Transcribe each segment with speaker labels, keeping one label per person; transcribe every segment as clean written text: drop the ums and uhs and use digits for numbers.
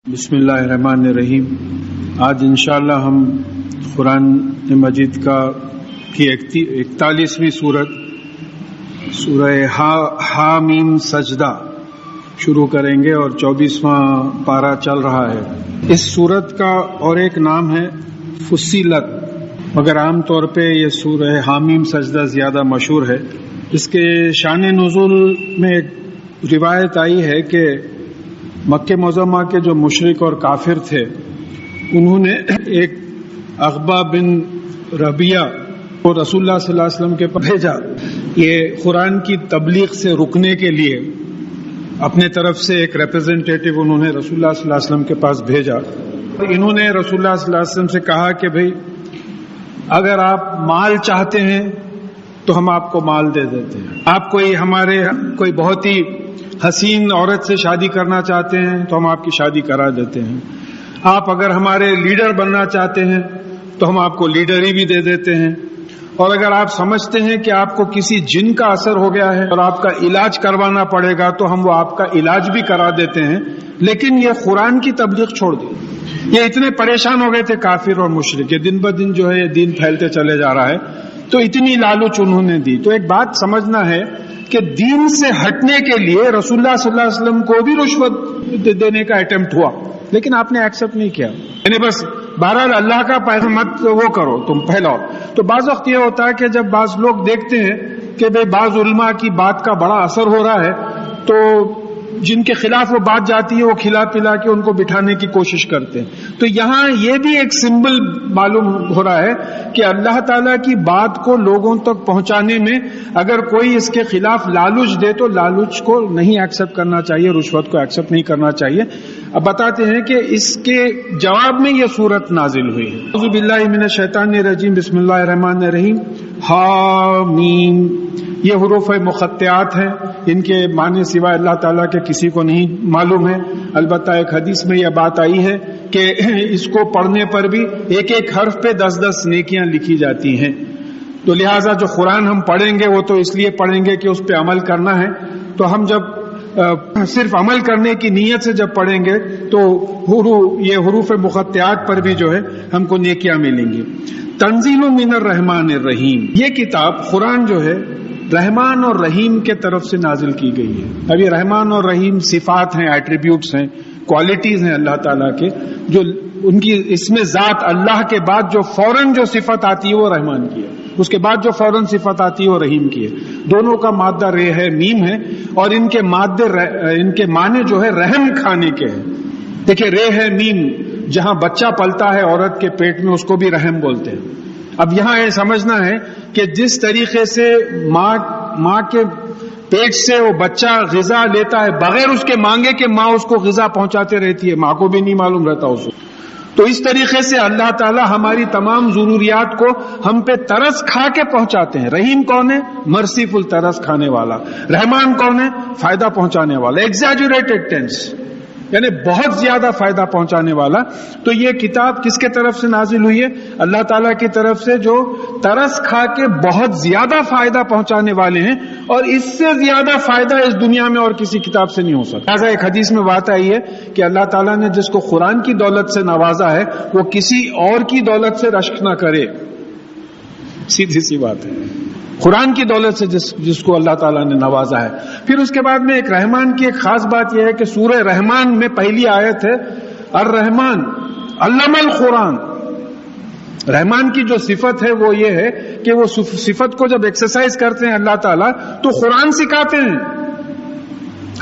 Speaker 1: بسم اللہ الرحمن الرحیم۔ آج انشاءاللہ ہم قرآن مجید کی 41ویں سورہ حامیم سجدہ شروع کریں گے اور 24واں پارہ چل رہا ہے۔ اس سورت کا اور ایک نام ہے فصیلت، مگر عام طور پہ یہ سورہ حامیم سجدہ زیادہ مشہور ہے۔ اس کے شان نزول میں ایک روایت آئی ہے کہ مکہ معظمہ کے جو مشرک اور کافر تھے انہوں نے ایک عقبہ بن ربیعہ کو رسول اللہ صلی اللہ علیہ وسلم کے پاس بھیجا، یہ قرآن کی تبلیغ سے رکنے کے لیے اپنے طرف سے ایک ریپرزینٹیٹو انہوں نے رسول اللہ صلی اللہ علیہ وسلم کے پاس بھیجا۔ انہوں نے رسول اللہ صلی اللہ علیہ وسلم سے کہا کہ بھئی اگر آپ مال چاہتے ہیں تو ہم آپ کو مال دے دیتے ہیں، آپ کوئی بہت ہی حسین عورت سے شادی کرنا چاہتے ہیں تو ہم آپ کی شادی کرا دیتے ہیں، آپ اگر ہمارے لیڈر بننا چاہتے ہیں تو ہم آپ کو لیڈر ہی بھی دے دیتے ہیں، اور اگر آپ سمجھتے ہیں کہ آپ کو کسی جن کا اثر ہو گیا ہے اور آپ کا علاج کروانا پڑے گا تو ہم وہ آپ کا علاج بھی کرا دیتے ہیں، لیکن یہ قرآن کی تبلیغ چھوڑ دی۔ یہ اتنے پریشان ہو گئے تھے کافر اور مشرک، یہ دن بدن جو ہے یہ دین پھیلتے چلے جا رہا ہے، تو اتنی لالچ انہوں نے دی۔ تو ایک بات سمجھنا ہے کہ دین سے ہٹنے کے لیے رسول اللہ صلی اللہ علیہ وسلم کو بھی رشوت دینے کا اٹیمپٹ ہوا، لیکن آپ نے ایکسپٹ نہیں کیا، یعنی بس بہرحال اللہ کا پیغام مت وہ کرو، تم پھیلاؤ۔ تو بعض وقت یہ ہوتا ہے کہ جب بعض لوگ دیکھتے ہیں کہ بھئی بعض علماء کی بات کا بڑا اثر ہو رہا ہے تو جن کے خلاف وہ بات جاتی ہے وہ کھلا پلا کے ان کو بٹھانے کی کوشش کرتے ہیں۔ تو یہاں یہ بھی ایک سمبل معلوم ہو رہا ہے کہ اللہ تعالیٰ کی بات کو لوگوں تک پہنچانے میں اگر کوئی اس کے خلاف لالچ دے تو لالچ کو نہیں ایکسپٹ کرنا چاہیے، رشوت کو ایکسپٹ نہیں کرنا چاہیے۔ اب بتاتے ہیں کہ اس کے جواب میں یہ سورت نازل ہوئی ہے۔ اعوذ باللہ من الشیطان الرجیم، بسم اللہ الرحمن الرحیم۔ حامیم، یہ حروف مقطعات ہیں، ان کے معنی سوائے اللہ تعالیٰ کے کسی کو نہیں معلوم ہے۔ البتہ ایک حدیث میں یہ بات آئی ہے کہ اس کو پڑھنے پر بھی ایک ایک حرف پہ 10 نیکیاں لکھی جاتی ہیں۔ تو لہٰذا جو قرآن ہم پڑھیں گے وہ تو اس لیے پڑھیں گے کہ اس پہ عمل کرنا ہے، تو ہم جب صرف عمل کرنے کی نیت سے جب پڑھیں گے تو یہ حروف مقطعات پر بھی جو ہے ہم کو نیکیاں ملیں گی۔ تنزیل من الرحمن الرحیم، یہ کتاب قرآن جو ہے رحمان اور رحیم کے طرف سے نازل کی گئی ہے۔ اب یہ رحمان اور رحیم صفات ہیں، ایٹریبیوٹس ہیں، کوالٹیز ہیں اللہ تعالیٰ کے، جو ان کی اس میں ذات اللہ کے بعد جو فوراً جو صفت آتی ہے وہ رحمان کی ہے، اس کے بعد جو فوراً صفت آتی ہے وہ رحیم کی ہے۔ دونوں کا مادہ رے ہے، میم ہے، اور ان کے معنی جو ہے رحم کھانے کے ہیں۔ دیکھیں رے ہے میم، جہاں بچہ پلتا ہے عورت کے پیٹ میں اس کو بھی رحم بولتے ہیں۔ اب یہاں یہ سمجھنا ہے کہ جس طریقے سے ماں کے پیٹ سے وہ بچہ غذا لیتا ہے بغیر اس کے مانگے کہ ماں اس کو غذا پہنچاتے رہتی ہے، ماں کو بھی نہیں معلوم رہتا اس کو، تو اس طریقے سے اللہ تعالیٰ ہماری تمام ضروریات کو ہم پہ ترس کھا کے پہنچاتے ہیں۔ رحیم کون ہے؟ مرسیفل، ترس کھانے والا۔ رحمان کون ہے؟ فائدہ پہنچانے والا، ایگزیجریٹڈ ٹینس، یعنی بہت زیادہ فائدہ پہنچانے والا۔ تو یہ کتاب کس کے طرف سے نازل ہوئی ہے؟ اللہ تعالیٰ کی طرف سے، جو ترس کھا کے بہت زیادہ فائدہ پہنچانے والے ہیں، اور اس سے زیادہ فائدہ اس دنیا میں اور کسی کتاب سے نہیں ہو سکتا۔ ایسا ایک حدیث میں بات آئی ہے کہ اللہ تعالیٰ نے جس کو قرآن کی دولت سے نوازا ہے وہ کسی اور کی دولت سے رشک نہ کرے، سیدھی سی بات ہے۔ قرآن کی دولت سے جس کو اللہ تعالیٰ نے نوازا ہے۔ پھر اس کے بعد میں ایک رحمان کی ایک خاص بات یہ ہے کہ سورہ رحمان میں پہلی آیت ہے الرحمن علم القرآن۔ رحمان کی جو صفت ہے وہ یہ ہے کہ وہ صفت کو جب ایکسرسائز کرتے ہیں اللہ تعالیٰ تو قرآن سکھاتے ہیں۔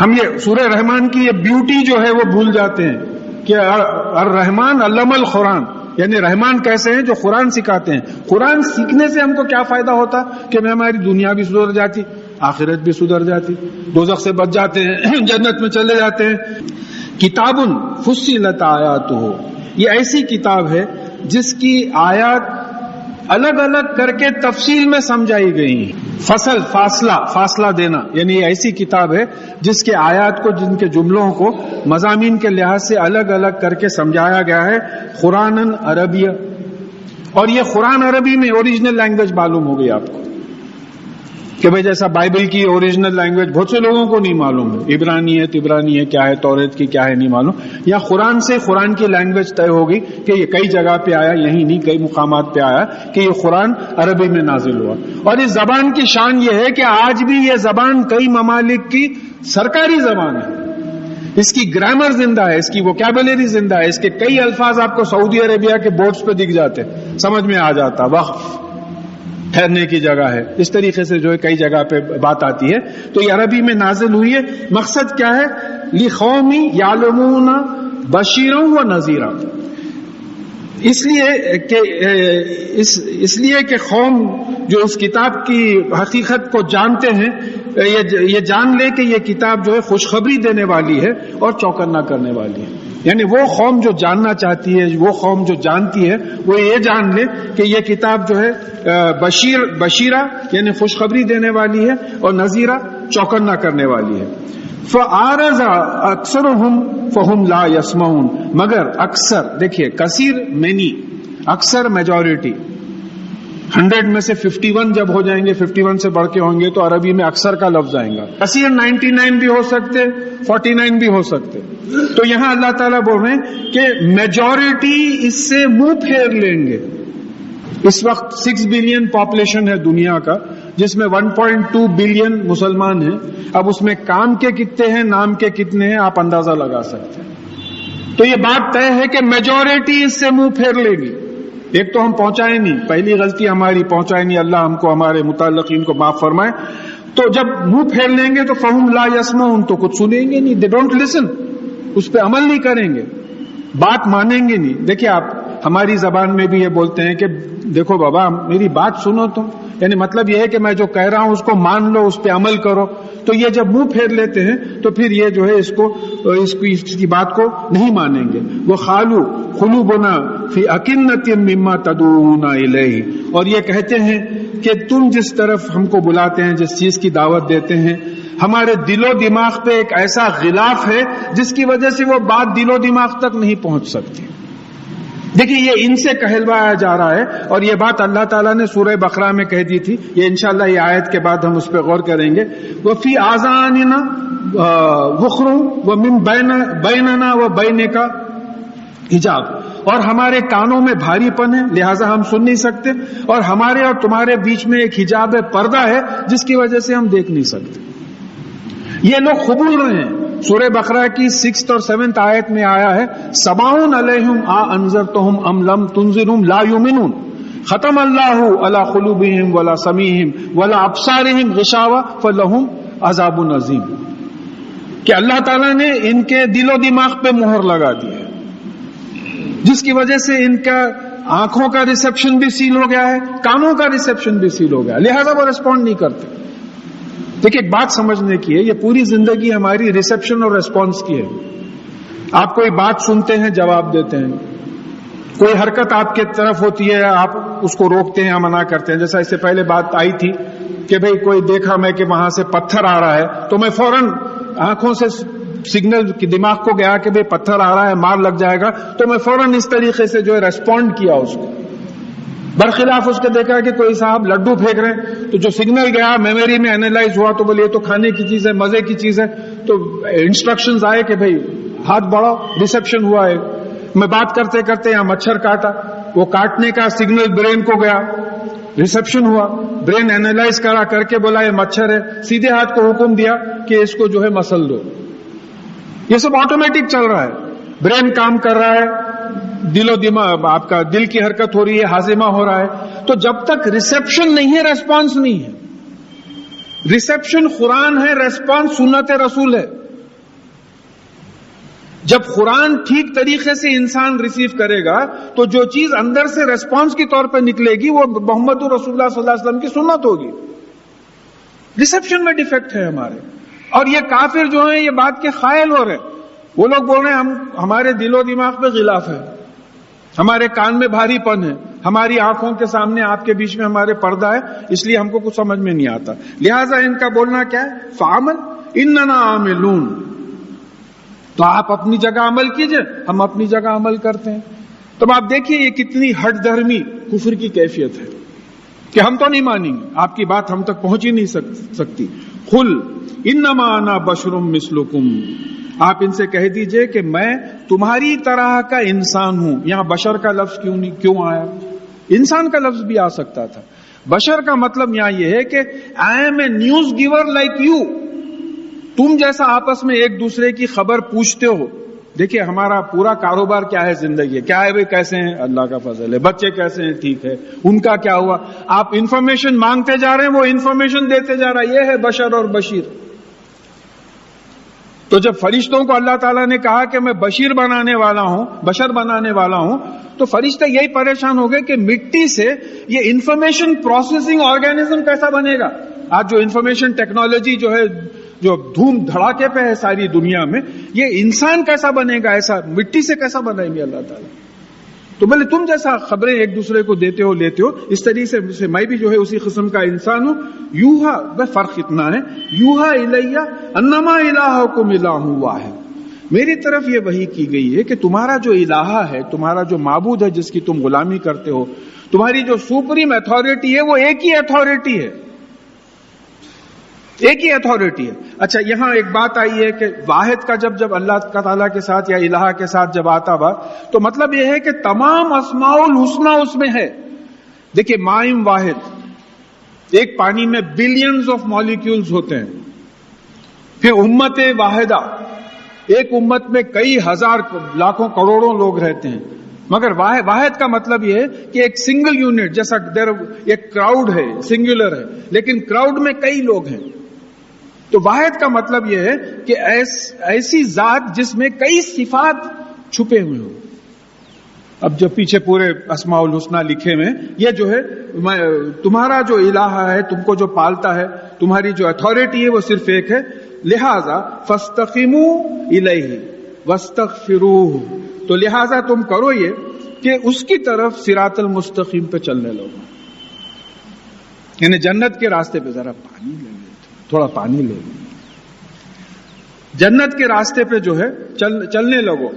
Speaker 1: ہم یہ سورہ رحمان کی یہ بیوٹی جو ہے وہ بھول جاتے ہیں کہ الرحمن علم القرآن، یعنی رحمان کیسے ہیں؟ جو قرآن سکھاتے ہیں۔ قرآن سیکھنے سے ہم کو کیا فائدہ ہوتا کہ ہماری دنیا بھی سدھر جاتی، آخرت بھی سدھر جاتی، دوزخ سے بچ جاتے ہیں، جنت میں چلے جاتے ہیں۔ کتاب فصلت آیاتہ، یہ ایسی کتاب ہے جس کی آیات الگ الگ کر کے تفصیل میں سمجھائی گئی ہیں۔ فاصلہ دینا، یعنی یہ ایسی کتاب ہے جس کے آیات کو، جن کے جملوں کو مضامین کے لحاظ سے الگ الگ کر کے سمجھایا گیا ہے۔ قرآن عربیہ، اور یہ قرآن عربی میں اوریجنل لینگویج معلوم ہو گئی آپ کو، کہ بھئی جیسا بائبل کی اوریجنل لینگویج بہت سے لوگوں کو نہیں معلوم ہے، عبرانی ہے، تبرانی ہے، کیا ہے، توریت کی کیا ہے نہیں معلوم، یا قرآن سے قرآن کی لینگویج طے ہوگی کہ یہ کئی جگہ پہ آیا، یہی نہیں کئی مقامات پہ آیا کہ یہ قرآن عربی میں نازل ہوا. اور اس زبان کی شان یہ ہے کہ آج بھی یہ زبان کئی ممالک کی سرکاری زبان ہے. اس کی گرامر زندہ ہے، اس کی ووکیبلری زندہ ہے، اس کے کئی الفاظ آپ کو سعودی عربیہ کے بورڈز پہ دکھ جاتے، سمجھ میں آ جاتا. وقف ٹھہرنے کی جگہ ہے، اس طریقے سے جو ہے کئی جگہ پہ بات آتی ہے. تو یہ عربی میں نازل ہوئی ہے. مقصد کیا ہے؟ لِقَوْمٍ يَعْلَمُونَ بَشِيرًا وَنَذِيرًا، اس لیے کہ قوم جو اس کتاب کی حقیقت کو جانتے ہیں یہ جان لے کہ یہ کتاب جو ہے خوشخبری دینے والی ہے اور چوکنا کرنے والی ہے. یعنی وہ قوم جو جاننا چاہتی ہے، وہ قوم جو جانتی ہے، وہ یہ جان لے کہ یہ کتاب جو ہے بشیرہ یعنی خوشخبری دینے والی ہے اور نذیرہ چوکنا کرنے والی ہے. فَأَعْرَضَ أَكْثَرُهُمْ فَهُمْ لَا يَسْمَعُونَ، مگر اکثر، دیکھیے کثیر مینی، اکثر میجورٹی، 100 میں سے 51 جب ہو جائیں گے، 51 سے بڑھ کے ہوں گے تو عربی میں اکثر کا لفظ آئے گا. کثیر 99 بھی ہو سکتے، 49 بھی ہو سکتے. تو یہاں اللہ تعالیٰ بول رہے ہیں کہ میجورٹی اس سے منہ پھیر لیں گے. اس وقت 6 بلین پاپولیشن ہے دنیا کا، جس میں 1.2 بلین مسلمان ہیں. اب اس میں کام کے کتنے ہیں، نام کے کتنے ہیں، آپ اندازہ لگا سکتے ہیں. تو یہ بات طے ہے کہ میجورٹی اس سے منہ پھیر لے گی. ایک تو ہم پہنچائے نہیں، پہلی غلطی ہماری پہنچائے نہیں، اللہ ہم کو ہمارے متعلقین کو معاف فرمائے. تو جب منہ پھیر لیں گے تو فَهُمْ لَا يَسْمَعُونَ، تو کچھ سنیں گے نہیں، they don't listen، اس پہ عمل نہیں کریں گے، بات مانیں گے نہیں. دیکھیں آپ ہماری زبان میں بھی یہ بولتے ہیں کہ دیکھو بابا میری بات سنو تم، یعنی مطلب یہ ہے کہ میں جو کہہ رہا ہوں اس کو مان لو، اس پہ عمل کرو. تو یہ جب منہ پھیر لیتے ہیں تو پھر یہ جو ہے اس کی بات کو نہیں مانیں گے. وہ قلوبنا فی اکنۃ مما تدعون الیہ، اور یہ کہتے ہیں کہ تم جس طرف ہم کو بلاتے ہیں، جس چیز کی دعوت دیتے ہیں، ہمارے دل و دماغ پہ ایک ایسا غلاف ہے جس کی وجہ سے وہ بات دل و دماغ تک نہیں پہنچ سکتی. دیکھیے یہ ان سے کہلوایا جا رہا ہے، اور یہ بات اللہ تعالیٰ نے سورہ بقرہ میں کہہ دی تھی. یہ انشاءاللہ یہ آیت کے بعد ہم اس پہ غور کریں گے. وَفِي آذَانِنَا وَقْرٌ وَمِن بَيْنَنَا وَبَيْنِكَ حجاب، اور ہمارے کانوں میں بھاری پن ہے لہٰذا ہم سن نہیں سکتے، اور ہمارے اور تمہارے بیچ میں ایک حجاب ہے، پردہ ہے جس کی وجہ سے ہم دیکھ نہیں سکتے. یہ لوگ قبول رہے ہیں. سورہ بقرہ کی 6 اور 7 آیت میں آیا ہے سواء علیہم انذرتہم ام لم تنذرہم لا یؤمنون ختم اللہ علی قلوبہم ولا سمیعہم ولا ابصارہم غشاوہ فلہم عذاب عظیم، کہ اللہ تعالیٰ نے ان کے دل و دماغ پہ مہر لگا دی ہے، جس کی وجہ سے ان کا آنکھوں کا ریسپشن بھی سیل ہو گیا ہے، کانوں کا ریسپشن بھی سیل ہو گیا، لہذا وہ ریسپونڈ نہیں کرتے. دیکھیں ایک بات سمجھنے کی ہے، یہ پوری زندگی ہماری ریسپشن اور ریسپانس کی ہے. آپ کوئی بات سنتے ہیں، جواب دیتے ہیں، کوئی حرکت آپ کے طرف ہوتی ہے، آپ اس کو روکتے ہیں، منع کرتے ہیں. جیسا اس سے پہلے بات آئی تھی کہ بھئی کوئی دیکھا میں کہ وہاں سے پتھر آ رہا ہے تو میں فوراً آنکھوں سے سگنل دماغ کو گیا کہ بھئی پتھر آ رہا ہے، مار لگ جائے گا، تو میں فوراً اس طریقے سے جو ہے ریسپونڈ کیا اس کو. برخلاف اس کے دیکھا کہ کوئی صاحب لڈو پھینک رہے ہیں تو جو سگنل گیا میموری میں اینالائز ہوا تو بولے یہ تو کھانے کی چیز ہے، مزے کی چیز ہے، تو انسٹرکشنز آئے کہ بھئی ہاتھ بڑھاؤ، ریسپشن ہوا ہے. میں بات کرتے کرتے یہاں مچھر کاٹا، وہ کاٹنے کا سگنل برین کو گیا، ریسپشن ہوا، برین اینالائز کرا کر کے بولا یہ مچھر ہے، سیدھے ہاتھ کو حکم دیا کہ اس کو جو ہے مسل دو. یہ سب آٹومیٹک چل رہا ہے، برین کام کر رہا ہے، دل و دماغ آپ کا دل کی حرکت ہو رہی ہے، ہاضمہ ہو رہا ہے. تو جب تک ریسپشن نہیں ہے ریسپانس نہیں ہے. ریسپشن قرآن ہے، ریسپانس سنت رسول ہے. جب قرآن ٹھیک طریقے سے انسان ریسیو کرے گا تو جو چیز اندر سے ریسپانس کے طور پہ نکلے گی وہ محمد رسول اللہ صلی اللہ علیہ وسلم کی سنت ہوگی. ریسپشن میں ڈیفیکٹ ہے ہمارے. اور یہ کافر جو ہیں یہ بات کے قائل ہو رہے ہیں، وہ لوگ بول رہے ہیں ہمارے دل و دماغ پہ غلاف ہے، ہمارے کان میں بھاری پن ہے، ہماری آنکھوں کے سامنے آپ کے بیچ میں ہمارے پردہ ہے، اس لیے ہم کو کچھ سمجھ میں نہیں آتا. لہٰذا ان کا بولنا کیا ہے؟ فعمل اننا عاملون. تو آپ اپنی جگہ عمل کیجئے، ہم اپنی جگہ عمل کرتے ہیں. تو آپ دیکھیے یہ کتنی ہٹ دھرمی کفر کی کیفیت ہے. کہ ہم تو نہیں مانیں گے، آپ کی بات ہم تک پہنچ ہی نہیں سکتی. قل انما انا بشر مثلکم، آپ ان سے کہہ دیجئے کہ میں تمہاری طرح کا انسان ہوں. یہاں بشر کا لفظ کیوں آیا؟ انسان کا لفظ بھی آ سکتا تھا. بشر کا مطلب یہاں یہ ہے کہ I am a news giver like you. تم جیسا آپس میں ایک دوسرے کی خبر پوچھتے ہو. دیکھیے ہمارا پورا کاروبار کیا ہے زندگی ہے، کیا ہے بھائی، کیسے ہیں، اللہ کا فضل ہے، بچے کیسے ہیں، ٹھیک ہے، ان کا کیا ہوا، آپ انفارمیشن مانگتے جا رہے ہیں، وہ انفارمیشن دیتے جا رہا ہے. یہ ہے بشر اور بشیر. تو جب فرشتوں کو اللہ تعالیٰ نے کہا کہ میں بشیر بنانے والا ہوں، بشر بنانے والا ہوں، تو فرشتے یہی پریشان ہو گئے کہ مٹی سے یہ انفارمیشن پروسیسنگ آرگینزم کیسا بنے گا. آج جو انفارمیشن ٹیکنالوجی جو ہے، جو دھوم دھڑاکے پہ ہے ساری دنیا میں، یہ انسان کیسا بنے گا، ایسا مٹی سے کیسا بنائیں گے اللہ تعالیٰ. تو بھلے تم جیسا خبریں ایک دوسرے کو دیتے ہو لیتے ہو، اس طریقے سے میں بھی جو ہے اسی قسم کا انسان ہوں. یوہا، بس فرق اتنا ہے، یوہا الیہ انما الہکم الہ واحد. میری طرف یہ وحی کی گئی ہے کہ تمہارا جو الہ ہے، تمہارا جو معبود ہے جس کی تم غلامی کرتے ہو، تمہاری جو سپریم اتھارٹی ہے، وہ ایک ہی اتھارٹی ہے، ایک ہی اتھارٹی ہے. اچھا یہاں ایک بات آئی ہے کہ واحد کا جب اللہ تعالیٰ کے ساتھ یا الہ کے ساتھ جب آتا ہوا، تو مطلب یہ ہے کہ تمام اسماء الحسنی اس میں ہے. دیکھیے مائم واحد، ایک پانی میں بلینز آف مالیکیولز ہوتے ہیں. پھر امت واحدہ، ایک امت میں کئی ہزار لاکھوں کروڑوں لوگ رہتے ہیں. مگر واحد کا مطلب یہ ہے کہ ایک سنگل یونٹ، جیسا ایک کراؤڈ ہے، سنگولر ہے، لیکن کراؤڈ میں کئی لوگ ہیں. تو واحد کا مطلب یہ ہے کہ ایسی ذات جس میں کئی صفات چھپے ہوئے ہوں. اب جو پیچھے پورے اسماء الحسنی لکھے ہوئے، یہ جو ہے تمہارا جو الہ ہے، تم کو جو پالتا ہے، تمہاری جو اتھارٹی ہے وہ صرف ایک ہے. لہذا فاستقیموا الیہ واستغفروہ، تو لہذا تم کرو یہ کہ اس کی طرف صراط المستقیم پہ چلنے لگو. یعنی جنت کے راستے پہ، ذرا پانی لے لیں، تھوڑا پانی لے لیں، جنت کے راستے پہ جو ہے چلنے لگو،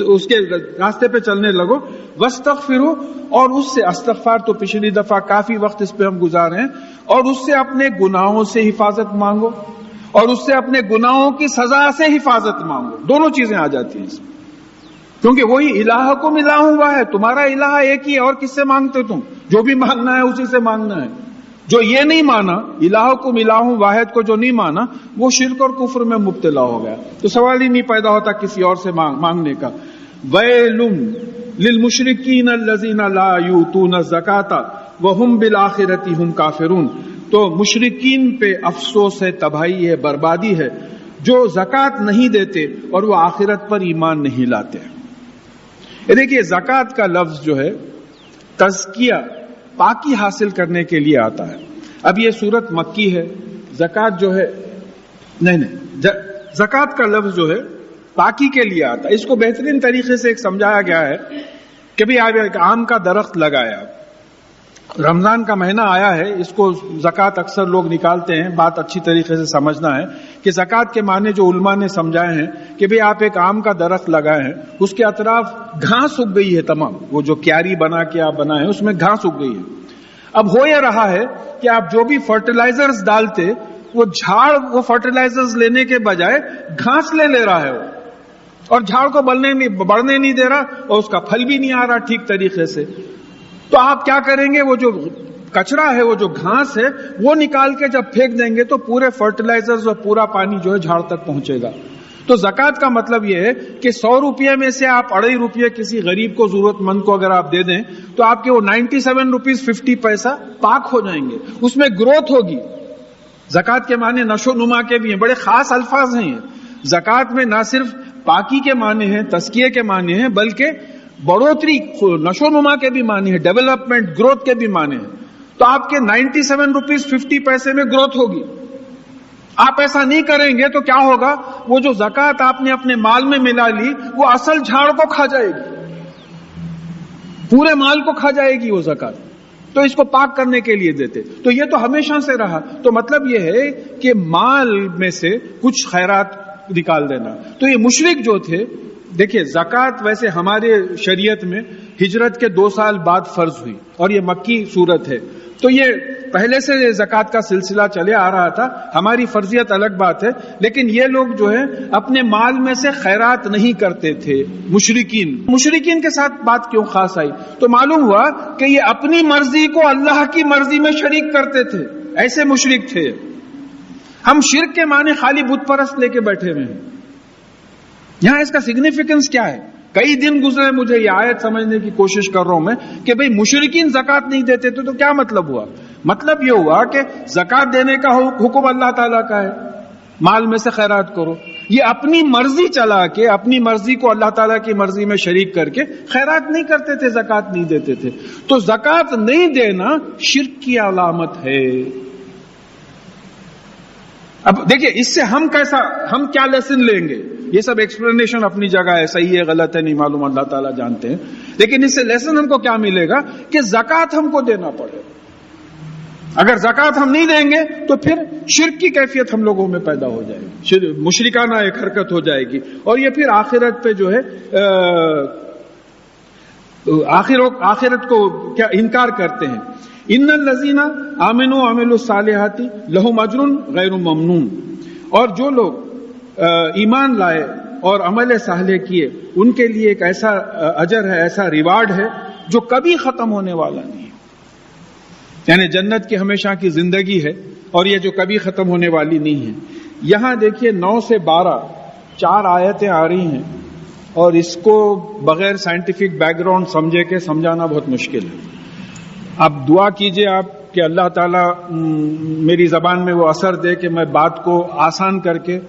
Speaker 1: اس کے راستے پہ چلنے لگو. واستغفروا، اور اس سے، استغفار تو پچھلی دفعہ کافی وقت اس پہ ہم گزارے ہیں، اور اس سے اپنے گناہوں سے حفاظت مانگو، اور اس سے اپنے گناہوں کی سزا سے حفاظت مانگو. دونوں چیزیں آ جاتی ہیں اس میں، کیونکہ وہی الہکم الہ واحد ہے، تمہارا الہ ایک ہی ہے. اور کس سے مانگتے تم؟ جو بھی مانگنا ہے اسی سے مانگنا ہے. جو یہ نہیں مانا، الہکم الہ واحد کو جو نہیں مانا، وہ شرک اور کفر میں مبتلا ہو گیا. تو سوال ہی نہیں پیدا ہوتا کسی اور سے مانگنے کا. ویل للمشرکین الذین لا یؤتون الزکاۃ وہم بالآخرۃ ہم کافرون. تو مشرکین پہ افسوس ہے، تباہی ہے، بربادی ہے، جو زکوٰۃ نہیں دیتے اور وہ آخرت پر ایمان نہیں لاتے. دیکھیے زکوٰۃ کا لفظ جو ہے تزکیہ، پاکی حاصل کرنے کے لیے آتا ہے. اب یہ سورت مکی ہے، زکوٰۃ جو ہے نہیں، زکوٰۃ کا لفظ جو ہے پاکی کے لیے آتا ہے. اس کو بہترین طریقے سے ایک سمجھایا گیا ہے کہ بھی آپ ایک آم کا درخت لگایا، رمضان کا مہینہ آیا ہے، اس کو زکوٰۃ اکثر لوگ نکالتے ہیں. بات اچھی طریقے سے سمجھنا ہے کہ زکوٰۃ کے معنی جو علماء نے سمجھائے ہیں کہ بھی آپ ایک آم کا درخت لگائے ہیں، اس کے اطراف گھاس اگ گئی ہے، تمام وہ جو کیاری بنا کے آپ بنائے ہیں اس میں گھاس اگ گئی ہے. اب ہو یہ رہا ہے کہ آپ جو بھی فرٹیلائزرز ڈالتے، وہ جھاڑ وہ فرٹیلائزرز لینے کے بجائے گھاس لے رہا ہے وہ، اور جھاڑ کو بڑھنے نہیں دے رہا، اور اس کا پھل بھی نہیں آ رہا ٹھیک طریقے سے. تو آپ کیا کریں گے؟ وہ جو کچرا ہے، وہ جو گھاس ہے، وہ نکال کے جب پھینک دیں گے تو پورے فرٹیلائزرز اور پورا پانی جو ہے جھاڑ تک پہنچے گا. تو زکوٰۃ کا مطلب یہ ہے کہ 100 روپے میں سے آپ 2.5 روپے کسی غریب کو، ضرورت مند کو اگر آپ دے دیں تو آپ کے وہ 97 روپیز 50 پیسہ پاک ہو جائیں گے، اس میں گروتھ ہوگی. زکوٰۃ کے معنی نشو نما کے بھی ہیں، بڑے خاص الفاظ ہیں یہ. زکوٰۃ میں نہ صرف پاکی کے معنی ہیں، تزکیے کے معنی ہیں، بلکہ بڑھوتری، نشو نما کے بھی معنی ہے، ڈیولپمنٹ، گروتھ کے بھی معنی ہیں. تو آپ کے 97 روپیز 50 پیسے میں گروتھ ہوگی. آپ ایسا نہیں کریں گے تو کیا ہوگا؟ وہ جو زکوٰۃ آپ نے اپنے مال میں ملا لی، وہ اصل جھاڑ کو کھا جائے گی، پورے مال کو کھا جائے گی وہ زکوٰۃ. تو اس کو پاک کرنے کے لیے دیتے. تو یہ تو ہمیشہ سے رہا. تو مطلب یہ ہے کہ مال میں سے کچھ خیرات نکال دینا. تو یہ مشرک جو تھے، دیکھیے زکوٰۃ ویسے ہمارے شریعت میں ہجرت کے 2 سال بعد فرض ہوئی اور یہ مکی سورت ہے. تو یہ پہلے سے زکوٰۃ کا سلسلہ چلے آ رہا تھا. ہماری فرضیت الگ بات ہے, لیکن یہ لوگ جو ہے اپنے مال میں سے خیرات نہیں کرتے تھے. مشرکین کے ساتھ بات کیوں خاص آئی؟ تو معلوم ہوا کہ یہ اپنی مرضی کو اللہ کی مرضی میں شریک کرتے تھے. ایسے مشرک تھے. ہم شرک کے معنی خالی بت پرست لے کے بیٹھے ہوئے ہیں. یہاں اس کا سگنیفیکنس کیا ہے؟ کئی دن گزرے, مجھے یہ آیت سمجھنے کی کوشش کر رہا ہوں میں کہ بھئی مشرکین زکوٰۃ نہیں دیتے تھے تو کیا مطلب ہوا؟ مطلب یہ ہوا کہ زکوٰۃ دینے کا حکم اللہ تعالیٰ کا ہے, مال میں سے خیرات کرو. یہ اپنی مرضی چلا کے, اپنی مرضی کو اللہ تعالیٰ کی مرضی میں شریک کر کے خیرات نہیں کرتے تھے, زکوٰۃ نہیں دیتے تھے. تو زکوٰۃ نہیں دینا شرک کی علامت ہے. اب دیکھیں اس سے ہم کیا لیسن لیں گے؟ یہ سب ایکسپلینیشن اپنی جگہ ہے, صحیح ہے غلط ہے نہیں معلوم, اللہ تعالیٰ جانتے ہیں. لیکن اس سے لیسن ہم کو کیا ملے گا کہ زکوٰۃ ہم کو دینا پڑے. اگر زکوٰۃ ہم نہیں دیں گے تو پھر شرک کی کیفیت ہم لوگوں میں پیدا ہو جائے گی, مشرکانہ ایک حرکت ہو جائے گی, اور یہ پھر آخرت پہ جو ہے آخرت کو کیا انکار کرتے ہیں. ان الذین آمنوا وعملوا الصالحات لہم اجر غیر ممنون. اور جو لوگ ایمان لائے اور عمل صالح کیے ان کے لیے ایک ایسا اجر ہے, ایسا ریوارڈ ہے جو کبھی ختم ہونے والا نہیں ہے. یعنی جنت کی ہمیشہ کی زندگی ہے اور یہ جو کبھی ختم ہونے والی نہیں ہے. یہاں دیکھیے 9 سے 12 4 آیتیں آ رہی ہیں اور اس کو بغیر سائنٹیفک بیک گراؤنڈ سمجھے کے سمجھانا بہت مشکل ہے. آپ دعا کیجئے آپ کہ اللہ تعالیٰ میری زبان میں وہ اثر دے کہ میں بات کو آسان کر کے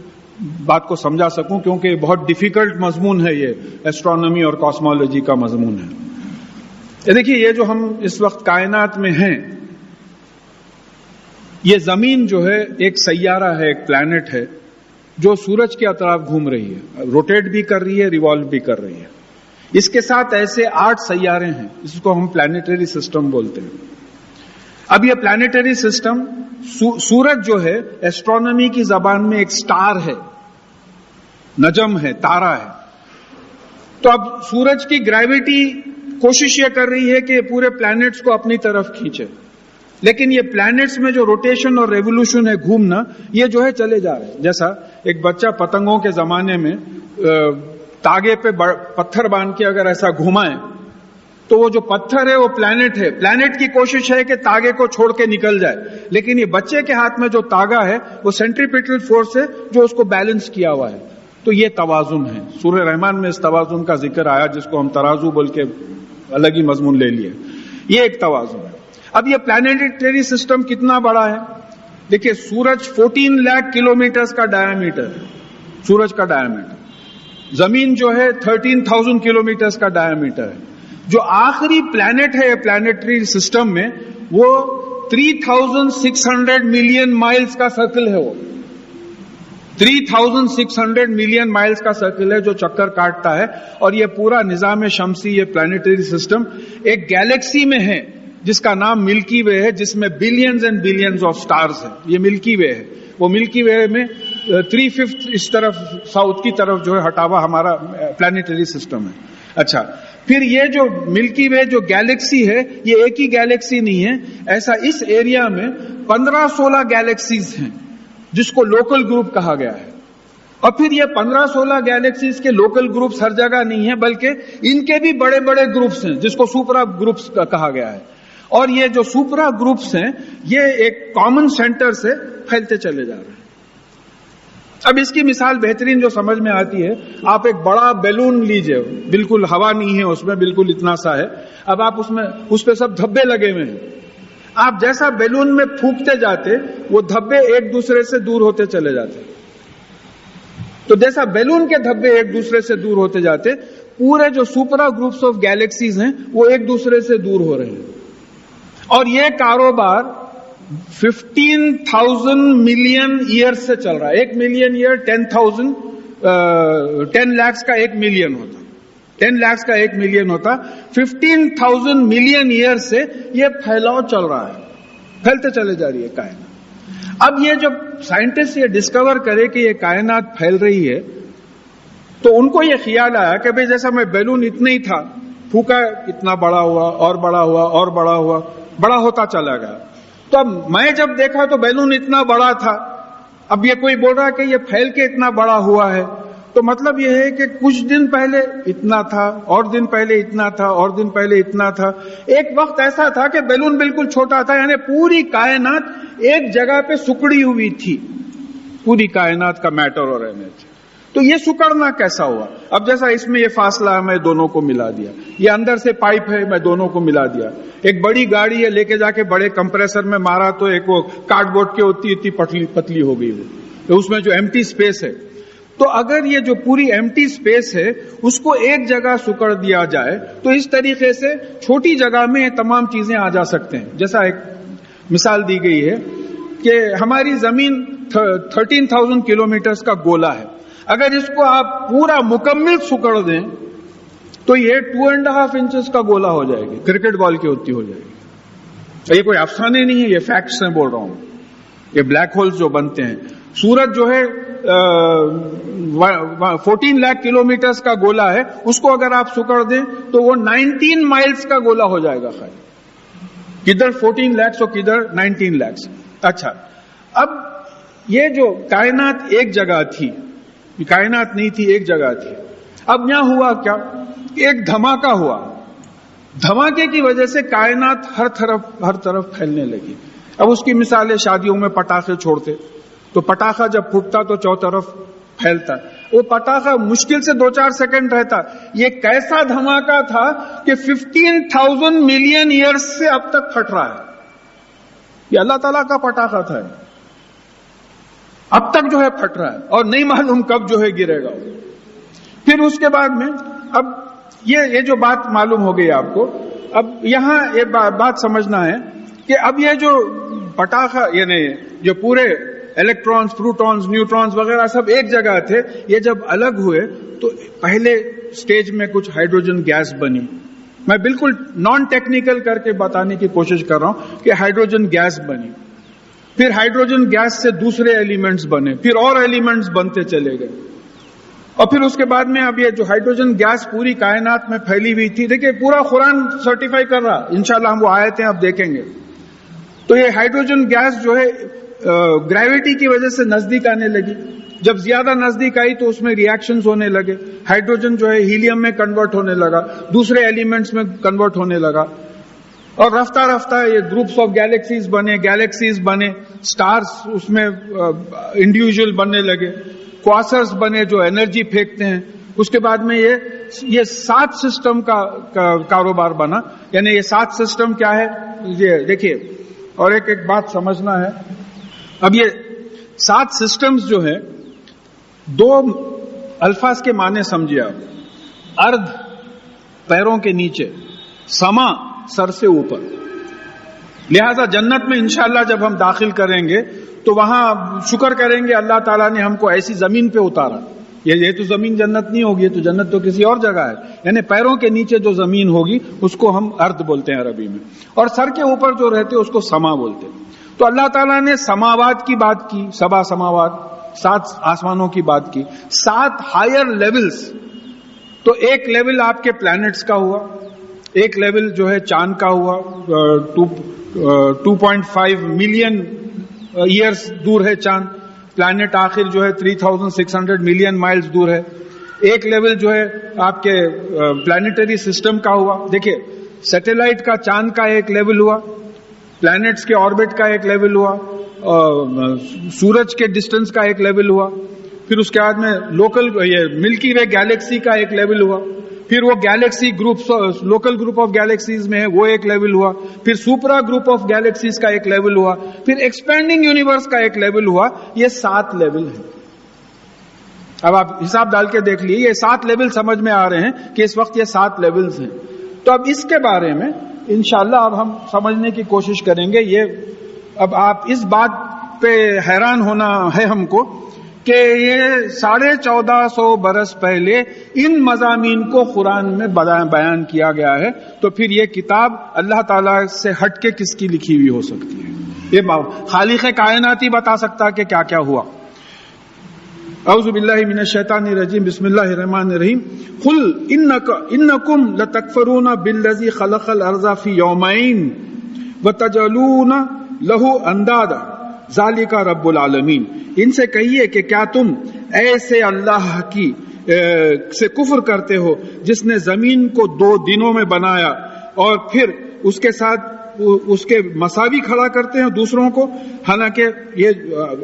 Speaker 1: بات کو سمجھا سکوں, کیونکہ بہت ڈیفیکلٹ مضمون ہے یہ ایسٹرونومی اور کاسمولوجی کا مضمون ہے. دیکھیے یہ جو ہم اس وقت کائنات میں ہیں, یہ زمین جو ہے ایک سیارہ ہے, ایک پلانٹ ہے جو سورج کے اطراف گھوم رہی ہے, روٹیٹ بھی کر رہی ہے, ریوالو بھی کر رہی ہے. اس کے ساتھ ایسے 8 سیارے ہیں جس کو ہم پلانیٹری سسٹم بولتے ہیں. اب یہ پلانیٹری سسٹم, سورج جو ہے ایسٹرونومی کی زبان میں ایک سٹار ہے, نجم ہے, تارا ہے. تو اب سورج کی گریوٹی کوشش یہ کر رہی ہے کہ پورے پلانٹس کو اپنی طرف کھینچے, لیکن یہ پلانٹس میں جو روٹیشن اور ریولوشن ہے, گھومنا, یہ جو ہے چلے جا رہے ہیں. جیسا ایک بچہ پتنگوں کے زمانے میں تاگے پہ پتھر باندھ کے اگر ایسا گھمائے تو وہ جو پتھر ہے وہ پلانٹ ہے, پلانٹ کی کوشش ہے کہ تاگے کو چھوڑ کے نکل جائے, لیکن یہ بچے کے ہاتھ میں جو تاگا ہے وہ سینٹریپیٹل فورس ہے جو اس کو بیلنس کیا ہوا ہے. تو یہ توازن ہے. سورہ رحمان میں اس توازن کا ذکر آیا جس کو ہم ترازو بول کے الگ ہی مضمون لے لیے. یہ ایک توازن ہے. اب یہ پلانیٹری سسٹم کتنا بڑا ہے؟ دیکھیے سورج 14 لاکھ کلومیٹرز کا ڈائیمیٹر ہے, سورج کا ڈائیمیٹر. زمین جو ہے 13,000 کلومیٹرز کا ڈائیمیٹر ہے. جو آخری پلانٹ ہے پلانیٹری سسٹم میں وہ 3,600 ملین مائلز کا سرکل ہے. وہ 3,600 ملین مائلز کا سرکل ہے جو چکر کاٹتا ہے. اور یہ پورا نظام شمسی, یہ پلانیٹری سسٹم ایک گیلیکسی میں ہے جس کا نام ملکی وے ہے, جس میں billions and billions of stars ہیں. یہ ملکی وے ہے. وہ ملکی وے میں 3/5 اس طرف ساؤتھ کی طرف جو ہے ہٹا ہوا ہمارا پلانیٹری سسٹم ہے. اچھا, پھر یہ جو ملکی وے جو گیلیکسی ہے یہ ایک ہی گیلیکسی نہیں ہے. ایسا اس ایریا میں 15-16 گیلیکسیز ہیں جس کو لوکل گروپ کہا گیا ہے. اور پھر یہ 15-16 گیلیکسیز کے لوکل گروپس ہر جگہ نہیں ہیں, بلکہ ان کے بھی بڑے بڑے گروپس ہیں جس کو سپرا گروپس کہا گیا ہے. اور یہ جو سپرا گروپس ہیں یہ ایک کامن سینٹر سے پھیلتے چلے جا رہے ہیں. اب اس کی مثال بہترین جو سمجھ میں آتی ہے, آپ ایک بڑا بیلون لیجئے, بالکل ہوا نہیں ہے اس میں, بالکل اتنا سا ہے. اب آپ اس پہ سب دھبے لگے ہوئے ہیں. آپ جیسا بیلون میں پھونکتے جاتے وہ دھبے ایک دوسرے سے دور ہوتے چلے جاتے. تو جیسا بیلون کے دھبے ایک دوسرے سے دور ہوتے جاتے, پورے جو سپرا گروپس آف گیلیکسیز ہیں وہ ایک دوسرے سے دور ہو رہے ہیں. اور یہ کاروبار 15,000 ملین ایئر سے چل رہا ہے. 1 ملین ایئر 10 لاکھ کا 1 ملین ہوتا, 10 لاکھ کا 1 ملین ہوتا. 15,000 ملین ایئر سے یہ پھیلاؤ چل رہا ہے, پھیلتے چلے جا رہی ہے کائنات. اب یہ جب سائنٹسٹ یہ ڈسکور کرے کہ یہ کائنات پھیل رہی ہے تو ان کو یہ خیال آیا کہ بھئی جیسا میں بیلون اتنا ہی تھا پھونکا اتنا بڑا ہوا اور بڑا ہوا اور بڑا ہوا، بڑا ہوتا چلا گیا. تو اب میں جب دیکھا تو بیلون اتنا بڑا تھا. اب یہ کوئی بول رہا کہ یہ پھیل کے اتنا بڑا ہوا ہے، تو مطلب یہ ہے کہ کچھ دن پہلے اتنا تھا، اور دن پہلے اتنا تھا، اور دن پہلے اتنا تھا. ایک وقت ایسا تھا کہ بیلون بالکل چھوٹا تھا، یعنی پوری کائنات ایک جگہ پہ سکڑی ہوئی تھی، پوری کائنات کا میٹر اور انرجی. تو یہ سکڑنا کیسا ہوا؟ اب جیسا اس میں یہ فاصلہ ہے، میں دونوں کو ملا دیا. یہ اندر سے پائپ ہے، میں دونوں کو ملا دیا. ایک بڑی گاڑی ہے، لے کے جا کے بڑے کمپریسر میں مارا تو ایک وہ کارڈ بورڈ کی ہوتی اتنی پتلی ہو گئی وہ، اس میں جو ایمٹی اسپیس ہے. تو اگر یہ جو پوری ایمٹی اسپیس ہے اس کو ایک جگہ سکڑ دیا جائے تو اس طریقے سے چھوٹی جگہ میں یہ تمام چیزیں آ جا سکتے ہیں. جیسا ایک مثال دی گئی ہے کہ ہماری زمین 13,000 کلومیٹرز کا گولا ہے. اگر اس کو آپ پورا مکمل سکڑ دیں تو یہ 2.5 انچز کا گولا ہو جائے گی، کرکٹ بال کی ہوتی ہو جائے گی. یہ کوئی افسانے نہیں ہے، یہ فیکٹس ہیں بول رہا ہوں. یہ بلیک ہولز جو بنتے ہیں، سورج جو ہے 14 لاکھ کلومیٹرز کا گولا ہے، اس کو اگر آپ سکڑ دیں تو وہ 19 مائلز کا گولا ہو جائے گا. خیر کدھر 14 لاکھ اور کدھر 19 لاکھ. اچھا، اب یہ جو کائنات ایک جگہ تھی، کائنات نہیں تھی، ایک جگہ تھی. اب یہاں ہوا کیا؟ ایک دھماکہ ہوا. دھماکے کی وجہ سے کائنات ہر طرف پھیلنے لگی. اب اس کی مثال ہے، شادیوں میں پٹاخے چھوڑتے تو پٹاخہ جب پھوٹتا تو چاروں طرف پھیلتا. وہ پٹاخہ مشکل سے 2-4 سیکنڈ رہتا. یہ کیسا دھماکہ تھا کہ 15,000 ملین ایئرز سے اب تک پھٹ رہا ہے. یہ اللہ تعالیٰ کا پٹاخہ تھا، اب تک جو ہے پھٹ رہا ہے اور نہیں معلوم کب جو ہے گرے گا. پھر اس کے بعد میں اب یہ جو بات معلوم ہو گئی آپ کو، اب یہاں یہ بات سمجھنا ہے کہ اب یہ جو پٹاخہ یعنی جو پورے الیکٹرانز، پروٹونز، نیوٹرونز وغیرہ سب ایک جگہ تھے، یہ جب الگ ہوئے تو پہلے سٹیج میں کچھ ہائیڈروجن گیس بنی. میں بالکل نان ٹیکنیکل کر کے بتانے کی کوشش کر رہا ہوں کہ ہائیڈروجن گیس بنی. پھر ہائیڈروجن گیس سے دوسرے ایلیمنٹس بنے، پھر اور ایلیمنٹس بنتے چلے گئے. اور پھر اس کے بعد میں اب یہ جو ہائیڈروجن گیس پوری کائنات میں پھیلی ہوئی تھی، دیکھیں پورا قرآن سرٹیفائی کر رہا، انشاءاللہ ہم وہ آیتیں اب دیکھیں گے. تو یہ ہائیڈروجن گیس جو ہے گریوٹی کی وجہ سے نزدیک آنے لگی. جب زیادہ نزدیک آئی تو اس میں ریاکشنز ہونے لگے. ہائیڈروجن جو ہے ہیلیم میں کنورٹ ہونے لگا، دوسرے ایلیمنٹس میں کنورٹ ہونے لگا. اور رفتہ رفتہ یہ گروپس آف گیلیکسیز بنے، سٹارز اس میں انڈیویجول بننے لگے، کواسرز بنے جو انرجی پھینکتے ہیں. اس کے بعد میں یہ 7 سسٹم کا کاروبار بنا. یعنی یہ 7 سسٹم کیا ہے یہ دیکھیے، اور ایک بات سمجھنا ہے. اب یہ 7 سسٹمز جو ہے، 2 الفاظ کے معنی سمجھیے آپ. ارض پیروں کے نیچے، سما سر سے اوپر. لہذا جنت میں انشاءاللہ جب ہم داخل کریں گے تو وہاں شکر کریں گے اللہ تعالیٰ نے ہم کو ایسی زمین پہ اتارا. یہ تو زمین جنت نہیں ہوگی، تو جنت تو کسی اور جگہ ہے. یعنی پیروں کے نیچے جو زمین ہوگی اس کو ہم ارض بولتے ہیں عربی میں، اور سر کے اوپر جو رہتے اس کو سما بولتے ہیں. تو اللہ تعالیٰ نے سماوات کی بات کی، 7 سماوات، 7 آسمانوں کی بات کی، 7 ہائر لیولز. تو ایک لیول آپ کے پلانٹس کا ہوا، ایک لیول جو ہے چاند کا ہوا، 2.5 ملین ایئرز دور ہے چاند. پلانٹ آخر جو ہے 3,600 ملین مائلز دور ہے. ایک لیول جو ہے آپ کے پلانیٹری سسٹم کا ہوا. دیکھیے سیٹلائٹ کا چاند کا ایک لیول ہوا، پلانٹس کے آربٹ کا ایک لیول ہوا، سورج کے ڈسٹنس کا ایک لیول ہوا. پھر اس کے بعد میں یہ ملکی وے گیلیکسی کا ایک لیول ہوا. پھر وہ Galaxy groups, local group of galaxies میں ہے وہ ایک لیول ہوا. پھر سپرا گروپ آف گیلیکسیز کا ایک لیول ہوا. پھر ایکسپینڈنگ یونیورس کا ایک لیول ہوا. یہ 7 لیول ہیں. اب آپ حساب ڈال کے دیکھ لیے، یہ 7 لیول سمجھ میں آ رہے ہیں کہ اس وقت یہ 7 لیولز ہیں. تو اب اس کے بارے میں انشاءاللہ اب ہم سمجھنے کی کوشش کریں گے. اب آپ اس بات پہ حیران ہونا ہے ہم کو کہ یہ 1450 برس پہلے ان مضامین کو قرآن میں بیان کیا گیا ہے. تو پھر یہ کتاب اللہ تعالیٰ سے ہٹ کے کس کی لکھی ہوئی ہو سکتی ہے؟ یہ خالق کائنات ہی بتا سکتا کہ کیا کیا ہوا. اعوذ باللہ من الشیطان الرجیم بسم اللہ الرحمن الرحیم قل انکم لتکفرون بالذی خلق الارض فی یومین وتجعلون لہ اندادا ذالک رب العالمین. ان سے کہیے کہ کیا تم ایسے اللہ کی سے کفر کرتے ہو جس نے زمین کو 2 دنوں میں بنایا اور پھر اس کے ساتھ اس کے مساوی کھڑا کرتے ہیں دوسروں کو، حالانکہ یہ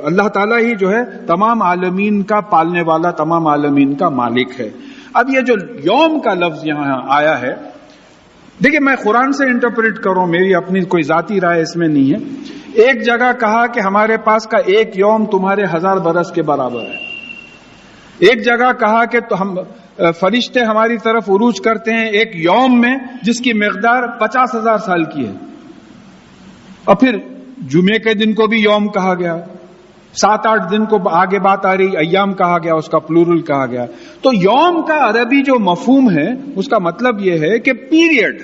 Speaker 1: اللہ تعالیٰ ہی جو ہے تمام عالمین کا پالنے والا، تمام عالمین کا مالک ہے. اب یہ جو یوم کا لفظ یہاں آیا ہے، دیکھیں میں قرآن سے انٹرپریٹ کروں، میری اپنی کوئی ذاتی رائے اس میں نہیں ہے. ایک جگہ کہا کہ ہمارے پاس کا ایک یوم تمہارے 1000 برس کے برابر ہے. ایک جگہ کہا کہ تو ہم فرشتے ہماری طرف عروج کرتے ہیں ایک یوم میں جس کی مقدار 50,000 سال کی ہے. اور پھر جمعے کے دن کو بھی یوم کہا گیا، 7-8 دن کو آگے بات آ رہی ایام کہا گیا، اس کا پلورل کہا گیا. تو یوم کا عربی جو مفہوم ہے اس کا مطلب یہ ہے کہ پیریڈ،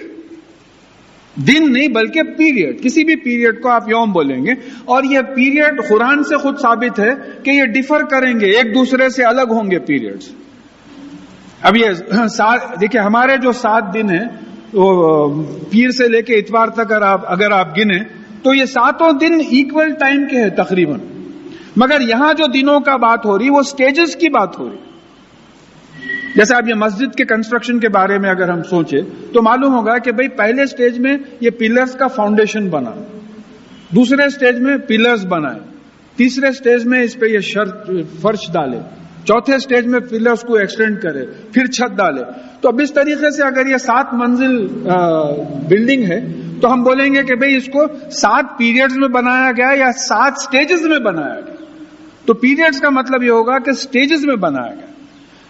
Speaker 1: دن نہیں بلکہ پیریڈ، کسی بھی پیریڈ کو آپ یوم بولیں گے. اور یہ پیریڈ قرآن سے خود ثابت ہے کہ یہ ڈیفر کریں گے، ایک دوسرے سے الگ ہوں گے پیریڈز. اب یہ دیکھیں ہمارے جو 7 دن ہیں وہ پیر سے لے کے اتوار تک اگر آپ گنیں تو یہ 7 دن ایکول ٹائم کے ہیں تقریباً. مگر یہاں جو دنوں کا بات ہو رہی وہ سٹیجز کی بات ہو رہی. جیسے اب یہ مسجد کے کنسٹرکشن کے بارے میں اگر ہم سوچیں تو معلوم ہوگا کہ بھئی پہلے سٹیج میں یہ پلرز کا فاؤنڈیشن بنا، دوسرے سٹیج میں پلرز بنائے، تیسرے سٹیج میں اس پہ یہ فرش ڈالے، چوتھے سٹیج میں پلرز کو ایکسٹینڈ کرے، پھر چھت ڈالے. تو اب اس طریقے سے اگر یہ 7 منزل بلڈنگ ہے تو ہم بولیں گے کہ بھئی اس کو 7 پیریڈز میں بنایا گیا یا 7 سٹیجز میں بنایا گیا. تو پیریڈز کا مطلب یہ ہوگا کہ سٹیجز میں بنایا گیا.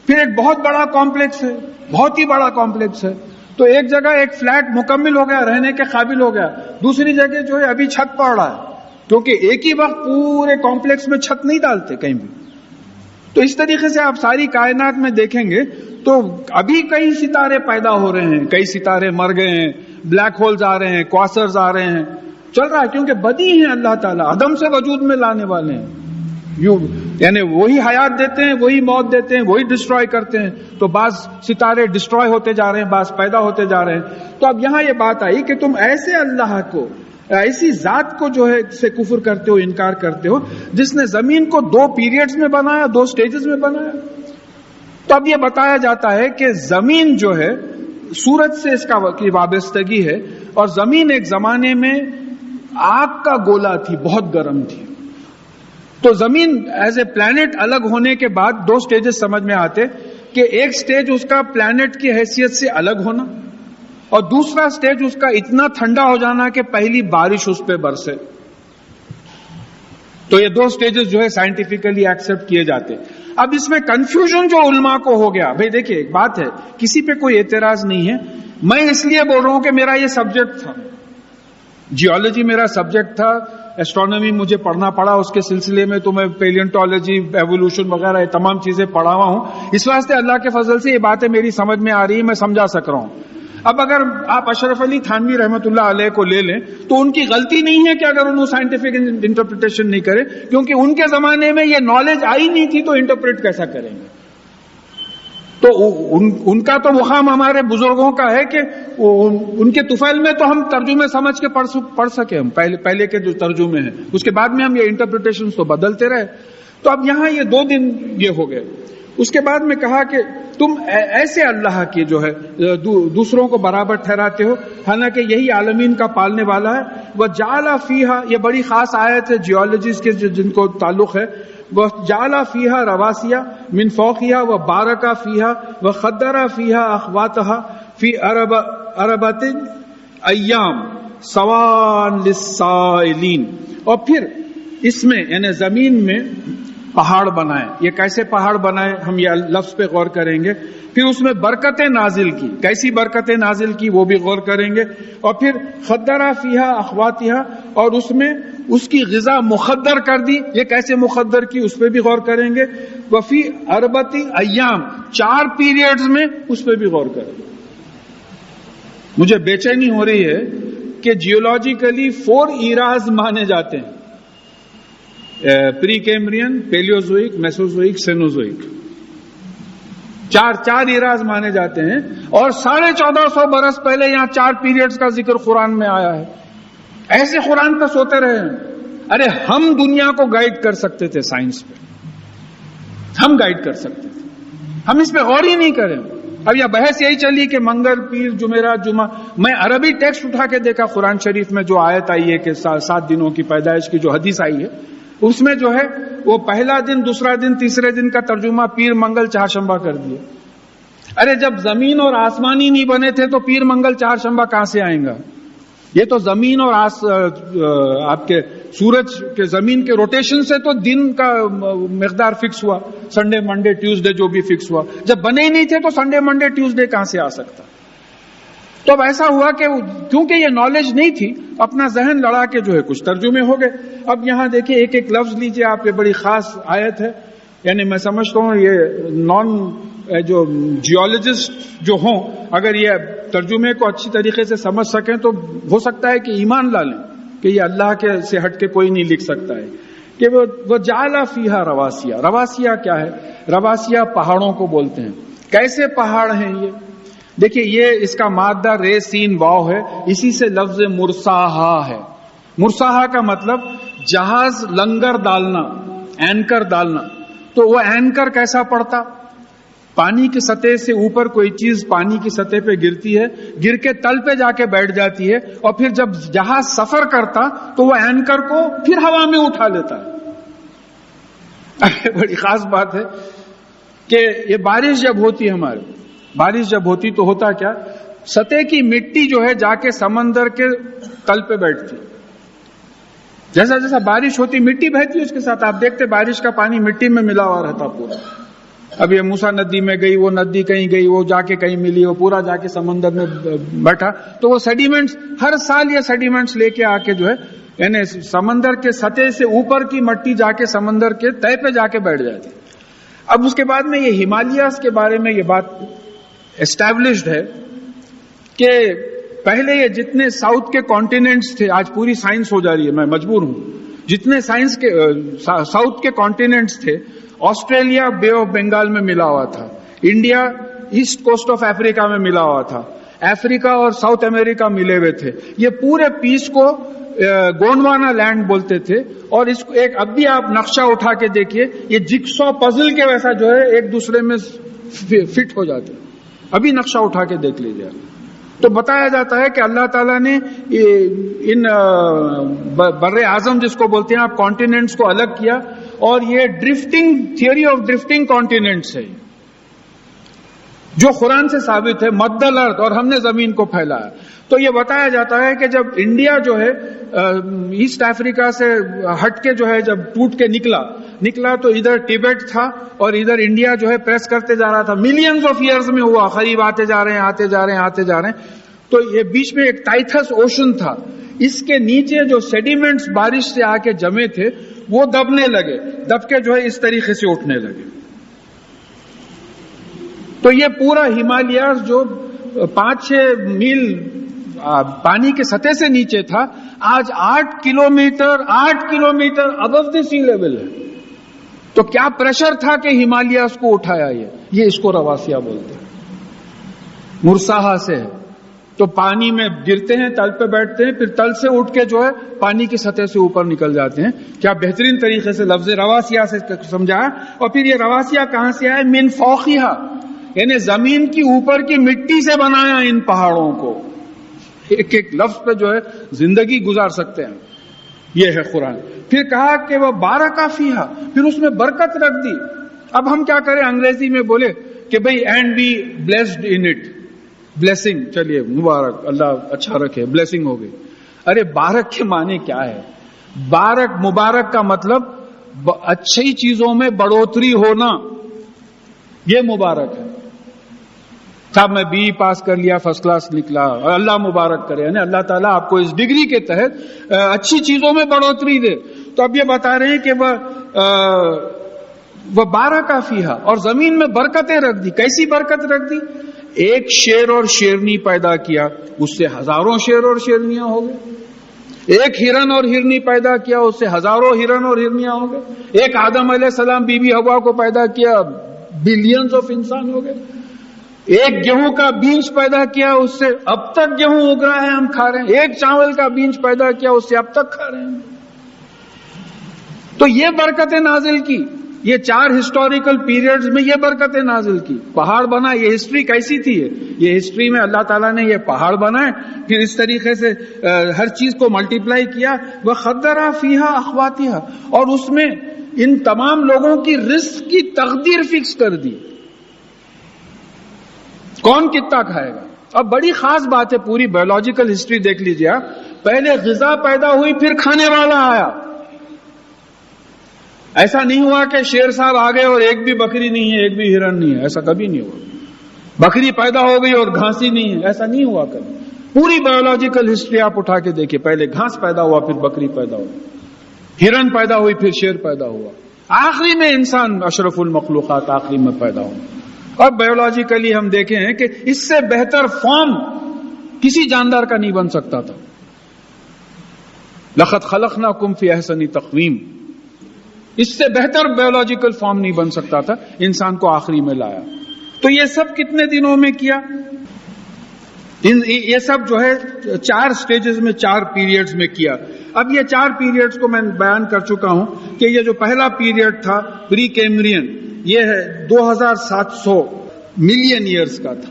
Speaker 1: پھر ایک بہت بڑا کمپلیکس ہے، بہت ہی بڑا کمپلیکس ہے. تو ایک جگہ ایک فلیٹ مکمل ہو گیا، رہنے کے قابل ہو گیا، دوسری جگہ جو ہے ابھی چھت پڑ رہا ہے، کیونکہ ایک ہی وقت پورے کمپلیکس میں چھت نہیں ڈالتے کہیں بھی. تو اس طریقے سے آپ ساری کائنات میں دیکھیں گے تو ابھی کئی ستارے پیدا ہو رہے ہیں، کئی ستارے مر گئے ہیں، بلیک ہولز آ رہے ہیں، کواسرز آ رہے ہیں، چل رہا ہے. کیونکہ بدی ہیں اللہ تعالیٰ، عدم سے وجود میں لانے والے ہیں. یعنی وہی حیات دیتے ہیں، وہی موت دیتے ہیں، وہی ڈسٹروائے کرتے ہیں. تو بعض ستارے ڈسٹروائے ہوتے جا رہے ہیں، بعض پیدا ہوتے جا رہے ہیں. تو اب یہاں یہ بات آئی کہ تم ایسے اللہ کو، ایسی ذات کو جو ہے سے کفر کرتے ہو، انکار کرتے ہو جس نے زمین کو 2 پیریڈز میں بنایا، 2 سٹیجز میں بنایا. تو اب یہ بتایا جاتا ہے کہ زمین جو ہے سورج سے اس کی وابستگی ہے، اور زمین ایک زمانے میں آگ کا گولا تھی، بہت گرم تھی. تو زمین ایز اے پلانٹ الگ ہونے کے بعد 2 سٹیجز سمجھ میں آتے کہ ایک سٹیج اس کا پلانٹ کی حیثیت سے الگ ہونا، اور دوسرا سٹیج اس کا اتنا ٹھنڈا ہو جانا کہ پہلی بارش اس پہ برسے. تو یہ 2 سٹیجز جو ہے سائنٹیفکلی ایکسپٹ کیے جاتے. اب اس میں کنفیوژن جو علماء کو ہو گیا، بھئی دیکھیں ایک بات ہے، کسی پہ کوئی اعتراض نہیں ہے. میں اس لیے بول رہا ہوں کہ میرا یہ سبجیکٹ تھا، جیولوجی میرا سبجیکٹ تھا، ایسٹرونومی مجھے پڑھنا پڑا، اس کے سلسلے میں تو میں پیلینٹولوجی، ایوولوشن وغیرہ یہ تمام چیزیں پڑھا ہوا ہوں. اس واسطے اللہ کے فضل سے یہ باتیں میری سمجھ میں آ رہی ہیں، میں سمجھا سک رہا ہوں. اب اگر آپ اشرف علی تھانوی رحمۃ اللہ علیہ کو لے لیں تو ان کی غلطی نہیں ہے کہ اگر انہوں سائنٹیفک انٹرپریٹیشن نہیں کرے، کیونکہ ان کے زمانے میں یہ نالج آئی نہیں تھی تو انٹرپریٹ کیسا کریں گے. تو ان کا تو مقام ہمارے بزرگوں کا ہے کہ ان کے طفیل میں تو ہم ترجمے سمجھ کے پڑھ سکے، ہم پہلے کے جو ترجمے ہیں، اس کے بعد میں ہم یہ انٹرپریٹیشن تو بدلتے رہے. تو اب یہاں یہ 2 دن یہ ہو گئے. اس کے بعد میں کہا کہ تم ایسے اللہ کی جو ہے دوسروں کو برابر ٹھہراتے ہو، حالانکہ یہی عالمین کا پالنے والا ہے. وَجَعَلَ فِيهَا، یہ بڑی خاص آیت ہے جیولوجسٹ کے جن کو تعلق ہے. وَجَعَلَ فِيهَا رَوَاسِيَ مِن فَوْقِهَا وَبَارَكَ فِيهَا وَقَدَّرَ فِيهَا أَقْوَاتَهَا فِي أَرْبَعَةِ أَيَّامٍ سَوَاءً لِلسَّائِلِينَ. اور پھر اس میں یعنی زمین میں پہاڑ بنائے. یہ کیسے پہاڑ بنائے ہم یہ لفظ پہ غور کریں گے. پھر اس میں برکتیں نازل کی، کیسی برکتیں نازل کی وہ بھی غور کریں گے. اور پھر خدرا فیہا اخواتہا، اور اس میں اس کی غذا مخدر کر دی، یہ کیسے مخدر کی اس پہ بھی غور کریں گے. وفی اربتی ایام، 4 پیریڈز میں اس پہ بھی غور کریں گے. مجھے بے چینی ہو رہی ہے کہ جیولوجیکلی 4 ایراز مانے جاتے ہیں. پری کیمبرین، پیلیوزوئک، میسوزوئک، سینوزوئک، چار ایراز مانے جاتے ہیں، اور 1450 برس پہلے یہاں 4 پیریڈز کا ذکر قرآن میں آیا ہے. ایسے قرآن پر سوتے رہے ہیں. ارے ہم دنیا کو گائیڈ کر سکتے تھے سائنس پہ، ہم گائیڈ کر سکتے تھے، ہم اس پہ غور ہی نہیں کریں. اب یہ بحث یہی چلی کہ منگل، پیر، جمعرات، جمعہ. میں عربی ٹیکسٹ اٹھا کے دیکھا قرآن شریف میں جو آیت آئی ہے کہ 7 دنوں کی پیدائش کی جو حدیث آئی ہے، اس میں جو ہے وہ پہلا دن، دوسرا دن، تیسرے دن کا ترجمہ پیر، منگل، چہارشنبہ کر دیا. ارے جب زمین اور آسمان ہی نہیں بنے تھے تو پیر، منگل، چہارشنبہ کہاں سے آئیں گا؟ یہ تو زمین اور آپ کے سورج کے زمین کے روٹیشن سے تو دن کا مقدار فکس ہوا، سنڈے، منڈے، ٹیوزڈے جو بھی فکس ہوا. جب بنے ہی نہیں تھے تو سنڈے، منڈے، ٹیوزڈے کہاں سے آ سکتا؟ تو اب ایسا ہوا کہ کیونکہ یہ نالج نہیں تھی، اپنا ذہن لڑا کے جو ہے کچھ ترجمے ہو گئے. اب یہاں دیکھیں ایک ایک لفظ لیجئے آپ، یہ بڑی خاص آیت ہے. یعنی میں سمجھتا ہوں یہ جو جیولوجسٹ جو ہوں، اگر یہ ترجمے کو اچھی طریقے سے سمجھ سکیں تو ہو سکتا ہے کہ ایمان لا لیں کہ یہ اللہ کے سے ہٹ کے کوئی نہیں لکھ سکتا ہے. کہ وہ جعل فیہا رواسیہ. رواسیہ کیا ہے؟ رواسیہ پہاڑوں کو بولتے ہیں. کیسے پہاڑ ہیں یہ؟ دیکھیے یہ اس کا مادہ رے سین واو ہے، اسی سے لفظ مرساہا ہے. مرساہا کا مطلب جہاز لنگر ڈالنا، اینکر ڈالنا. تو وہ اینکر کیسا پڑتا؟ پانی کی سطح سے اوپر کوئی چیز پانی کی سطح پہ گرتی ہے، گر کے تل پہ جا کے بیٹھ جاتی ہے، اور پھر جب جہاز سفر کرتا تو وہ اینکر کو پھر ہوا میں اٹھا لیتا ہے. بڑی خاص بات ہے کہ یہ بارش جب ہوتی ہے، ہماری بارش جب ہوتی تو ہوتا کیا؟ سطح کی مٹی جو ہے جا کے سمندر کے تل پہ بیٹھتی. جیسا جیسا بارش ہوتی مٹی بہتی اس کے ساتھ. آپ دیکھتے بارش کا پانی مٹی میں ملا ہوا رہتا پورا. اب یہ موسیٰ ندی میں گئی، وہ ندی کہیں گئی، وہ جا کے کہیں ملی، وہ پورا جا کے سمندر میں بیٹھا. تو وہ سیڈیمنٹس ہر سال یہ سیڈیمنٹس لے کے آ کے جو ہے یعنی سمندر کے سطح سے اوپر کی مٹی جا کے سمندر کے تہ پہ جا کے بیٹھ جاتی. اب اس کے بعد میں یہ ہمالیاز کے بارے میں یہ بات اسٹیبلشڈ ہے کہ پہلے یہ جتنے ساؤتھ کے کانٹیننٹس تھے، آج پوری سائنس ہو جا رہی ہے، میں مجبور ہوں، جتنے سائنس کے ساؤتھ کے کانٹیننٹس تھے، آسٹریلیا بے آف بنگال میں ملا ہوا تھا، انڈیا ایسٹ کوسٹ آف افریقہ میں ملا ہوا تھا، افریقہ اور ساؤتھ امریکہ ملے ہوئے تھے. یہ پورے پیس کو گونڈوانا لینڈ بولتے تھے. اور اس کو ایک اب بھی آپ نقشہ اٹھا کے دیکھیے، یہ جگسو پزل کے ویسا جو ہے ایک دوسرے میں فٹ ہو جاتے. ابھی نقشہ اٹھا کے دیکھ لیجیے. تو بتایا جاتا ہے کہ اللہ تعالیٰ نے ان بر اعظم جس کو بولتے ہیں آپ کانٹیننٹس کو الگ کیا، اور یہ drifting theory of drifting continents ہے جو قرآن سے ثابت ہے، مد الارض، اور ہم نے زمین کو پھیلایا. تو یہ بتایا جاتا ہے کہ جب انڈیا جو ہے ایسٹ افریقہ سے ہٹ کے جو ہے جب ٹوٹ کے نکلا تو ادھر ٹیبٹ تھا اور ادھر انڈیا جو ہے پریس کرتے جا رہا تھا. ملینز آف ایئرز میں ہوا، قریب آتے جا رہے ہیں. تو یہ بیچ میں ایک ٹائتھس اوشن تھا، اس کے نیچے جو سیڈیمنٹس بارش سے آ کے جمے تھے وہ دبنے لگے، دب کے جو ہے اس طریقے سے اٹھنے لگے. تو یہ پورا ہمالیاز جو 5-6 میل پانی کے سطح سے نیچے تھا، آج 8 کلومیٹر ابو دی سی لیول ہے. تو کیا پریشر تھا کہ ہمالیاز کو اٹھایا. یہ اس کو رواسیہ بولتے ہیں. مرساہا سے ہے تو پانی میں گرتے ہیں، تل پہ بیٹھتے ہیں، پھر تل سے اٹھ کے جو ہے پانی کی سطح سے اوپر نکل جاتے ہیں. کیا بہترین طریقے سے لفظ رواسیہ سے سمجھایا. اور پھر یہ رواسیہ کہاں سے آئے؟ من فوقیہا، یعنی زمین کی اوپر کی مٹی سے بنایا ان پہاڑوں کو. ایک ایک لفظ پہ جو ہے زندگی گزار سکتے ہیں. یہ ہے قرآن. پھر کہا کہ وہ بارکا فیہا، پھر اس میں برکت رکھ دی. اب ہم کیا کریں، انگریزی میں بولے کہ بھئی and be blessed in it, blessing, چلیے مبارک، اللہ اچھا رکھے، بلیسنگ ہو گئی. ارے بارک کے معنی کیا ہے؟ مبارک کا مطلب اچھی چیزوں میں بڑھوتری ہونا، یہ مبارک ہے. صاحب میں BE پاس کر لیا، فرسٹ کلاس نکلا، اور اللہ مبارک کرے، یعنی اللہ تعالیٰ آپ کو اس ڈگری کے تحت اچھی چیزوں میں بڑھوتری دے. تو اب یہ بتا رہے ہیں کہ وہ بارکا فیہا، اور زمین میں برکتیں رکھ دی. کیسی برکت رکھ دی؟ ایک شیر اور شیرنی پیدا کیا، اس سے ہزاروں شیر اور شیرنیاں ہو گئے. ایک ہرن اور ہرنی پیدا کیا، اس سے ہزاروں ہرن اور ہرنیاں ہو گئے. ایک آدم علیہ السلام بی بی ہوا کو پیدا کیا، بلینز آف انسان ہو گئے. ایک گیہوں کا بیج پیدا کیا، اس سے اب تک گیہوں اگ رہا ہے، ہم کھا رہے ہیں. ایک چاول کا بیج پیدا کیا، اس سے اب تک کھا رہے ہیں. تو یہ برکتیں نازل کی، یہ 4 ہسٹوریکل پیریڈز میں یہ برکتیں نازل کی. پہاڑ بنا، یہ ہسٹری کیسی تھی؟ یہ ہسٹری میں اللہ تعالیٰ نے یہ پہاڑ بنائے، پھر اس طریقے سے ہر چیز کو ملٹیپلائی کیا. وَخَدَّرَ فِيهَا أَخْوَاتِهَا، اور اس میں ان تمام لوگوں کی رزق کی تقدیر فکس کر دی، کون کتنا کھائے گا. اب بڑی خاص بات ہے، پوری بایولوجیکل ہسٹری دیکھ لیجیے آپ. پہلے غذا پیدا ہوئی، پھر کھانے والا آیا. ایسا نہیں ہوا کہ شیر صاحب آ گئے اور ایک بھی بکری نہیں ہے، ایک بھی ہرن نہیں ہے. ایسا کبھی نہیں ہوا. بکری پیدا ہو گئی اور گھاس ہی نہیں ہے، ایسا نہیں ہوا کبھی. پوری بایولوجیکل ہسٹری آپ اٹھا کے دیکھیے، پہلے گھاس پیدا ہوا، پھر بکری پیدا ہوا، ہرن پیدا ہوئی، پھر شیر پیدا ہوا، آخری میں انسان اشرف المخلوقات آخری میں پیدا ہوا. اور بایولوجیکلی ہم دیکھیں ہیں کہ اس سے بہتر فارم کسی جاندار کا نہیں بن سکتا تھا. لقد خلقناکم فی احسن تقویم، اس سے بہتر بایولوجیکل فارم نہیں بن سکتا تھا، انسان کو آخری میں لایا. تو یہ سب کتنے دنوں میں کیا؟ یہ سب جو ہے 4 سٹیجز میں، 4 پیریڈز میں کیا. اب یہ 4 پیریڈز کو میں بیان کر چکا ہوں کہ یہ جو پہلا پیریڈ تھا پری کیمبرین، یہ ہے 2700 ملین ایئرز کا تھا.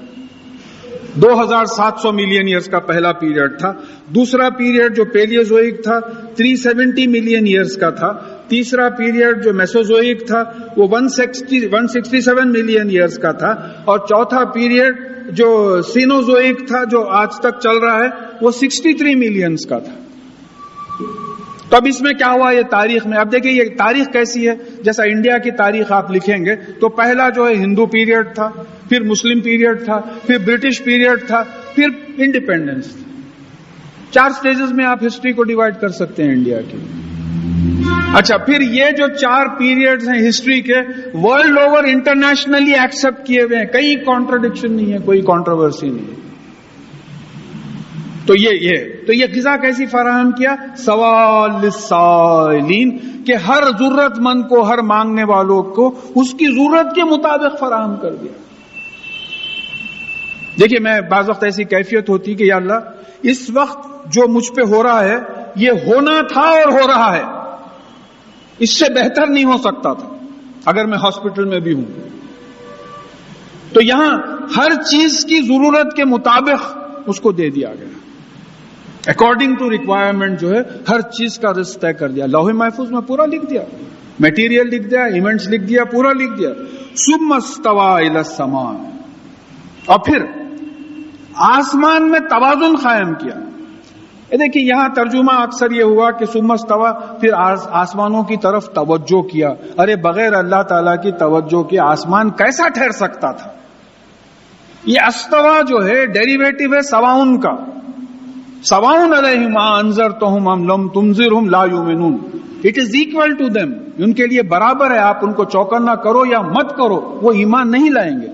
Speaker 1: 2700 ملین ایئرز کا پہلا پیریڈ تھا. دوسرا پیریڈ جو پیلیوزوئک تھا 370 ملین ایئرز کا تھا. تیسرا پیریڈ جو میسوزوئک تھا وہ 167 ملین ایئرز کا تھا. اور چوتھا پیریڈ جو سینوزوئک تھا جو آج تک چل رہا ہے وہ 63 ملینز کا تھا. تو اب اس میں کیا ہوا یہ تاریخ میں؟ اب دیکھیں یہ تاریخ کیسی ہے. جیسا انڈیا کی تاریخ آپ لکھیں گے تو پہلا جو ہے ہندو پیریڈ تھا، پھر مسلم پیریڈ تھا، پھر برٹش پیریڈ تھا، پھر انڈیپینڈنس تھا. 4 سٹیجز میں آپ ہسٹری کو ڈیوائڈ کر سکتے ہیں انڈیا کی. اچھا، پھر یہ جو 4 پیریڈز ہیں ہسٹری کے، ورلڈ اوور انٹرنیشنلی ایکسپٹ کیے ہوئے ہیں، کئی کانٹرڈکشن نہیں ہے، کوئی کنٹروورسی نہیں ہے. تو یہ غذا کیسی فراہم کیا؟ سوال للسائلین، کہ ہر ضرورت مند کو، ہر مانگنے والوں کو اس کی ضرورت کے مطابق فراہم کر دیا. دیکھیے، میں بعض وقت ایسی کیفیت ہوتی کہ یا اللہ اس وقت جو مجھ پہ ہو رہا ہے یہ ہونا تھا اور ہو رہا ہے، اس سے بہتر نہیں ہو سکتا تھا اگر میں ہاسپٹل میں بھی ہوں. تو یہاں ہر چیز کی ضرورت کے مطابق اس کو دے دیا گیا، اکارڈنگ ٹو ریکوائرمنٹ جو ہے ہر چیز کا رزق طے کر دیا. لوح محفوظ میں پورا لکھ دیا، میٹیریل لکھ دیا، ایونٹس لکھ دیا، پورا لکھ دیا. ثم استوى الى السماء، اور پھر آسمان میں توازن قائم کیا. دیکھیے یہاں ترجمہ اکثر یہ ہوا کہ ثم استوى، پھر آسمانوں کی طرف توجہ کیا. ارے بغیر اللہ تعالیٰ کی توجہ کے آسمان کیسا ٹھہر سکتا تھا؟ یہ استوا جو ہے ڈیریویٹو ہے سواؤن کا. سواؤن علیہم انذرتہم ام لم تنذرہم لا یؤمنون، it is equal to them, ان کے لیے برابر ہے، آپ ان کو چوکنا کرو یا مت کرو وہ ایمان نہیں لائیں گے.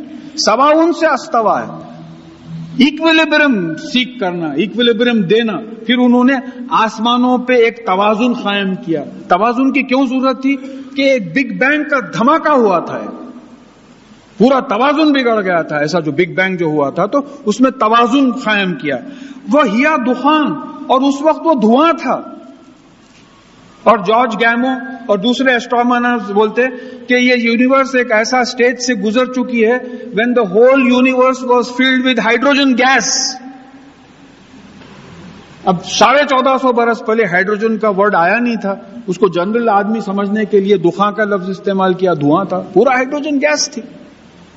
Speaker 1: سواؤن سے استوا ہے، ایکویلیبرم سیکھ کرنا، ایکویلیبرم دینا. پھر انہوں نے آسمانوں پہ ایک توازن قائم کیا. توازن کی کیوں ضرورت تھی؟ کہ ایک بگ بینگ کا دھماکہ ہوا تھا، پورا توازن بگڑ گیا تھا. ایسا جو بگ بینگ جو ہوا تھا تو اس میں توازن قائم کیا. وہ ہیا دخان، اور اس وقت وہ دھواں تھا. اور جارج گیمو اور دوسرے ایسٹرونامرز بولتے کہ یہ یونیورس ایک ایسا سٹیج سے گزر چکی ہے when the whole universe was filled with hydrogen gas. اب 1450 برس پہلے ہائیڈروجن کا ورڈ آیا نہیں تھا، اس کو جنرل آدمی سمجھنے کے لیے دخان کا لفظ استعمال کیا، دھواں تھا، پورا ہائیڈروجن گیس تھی.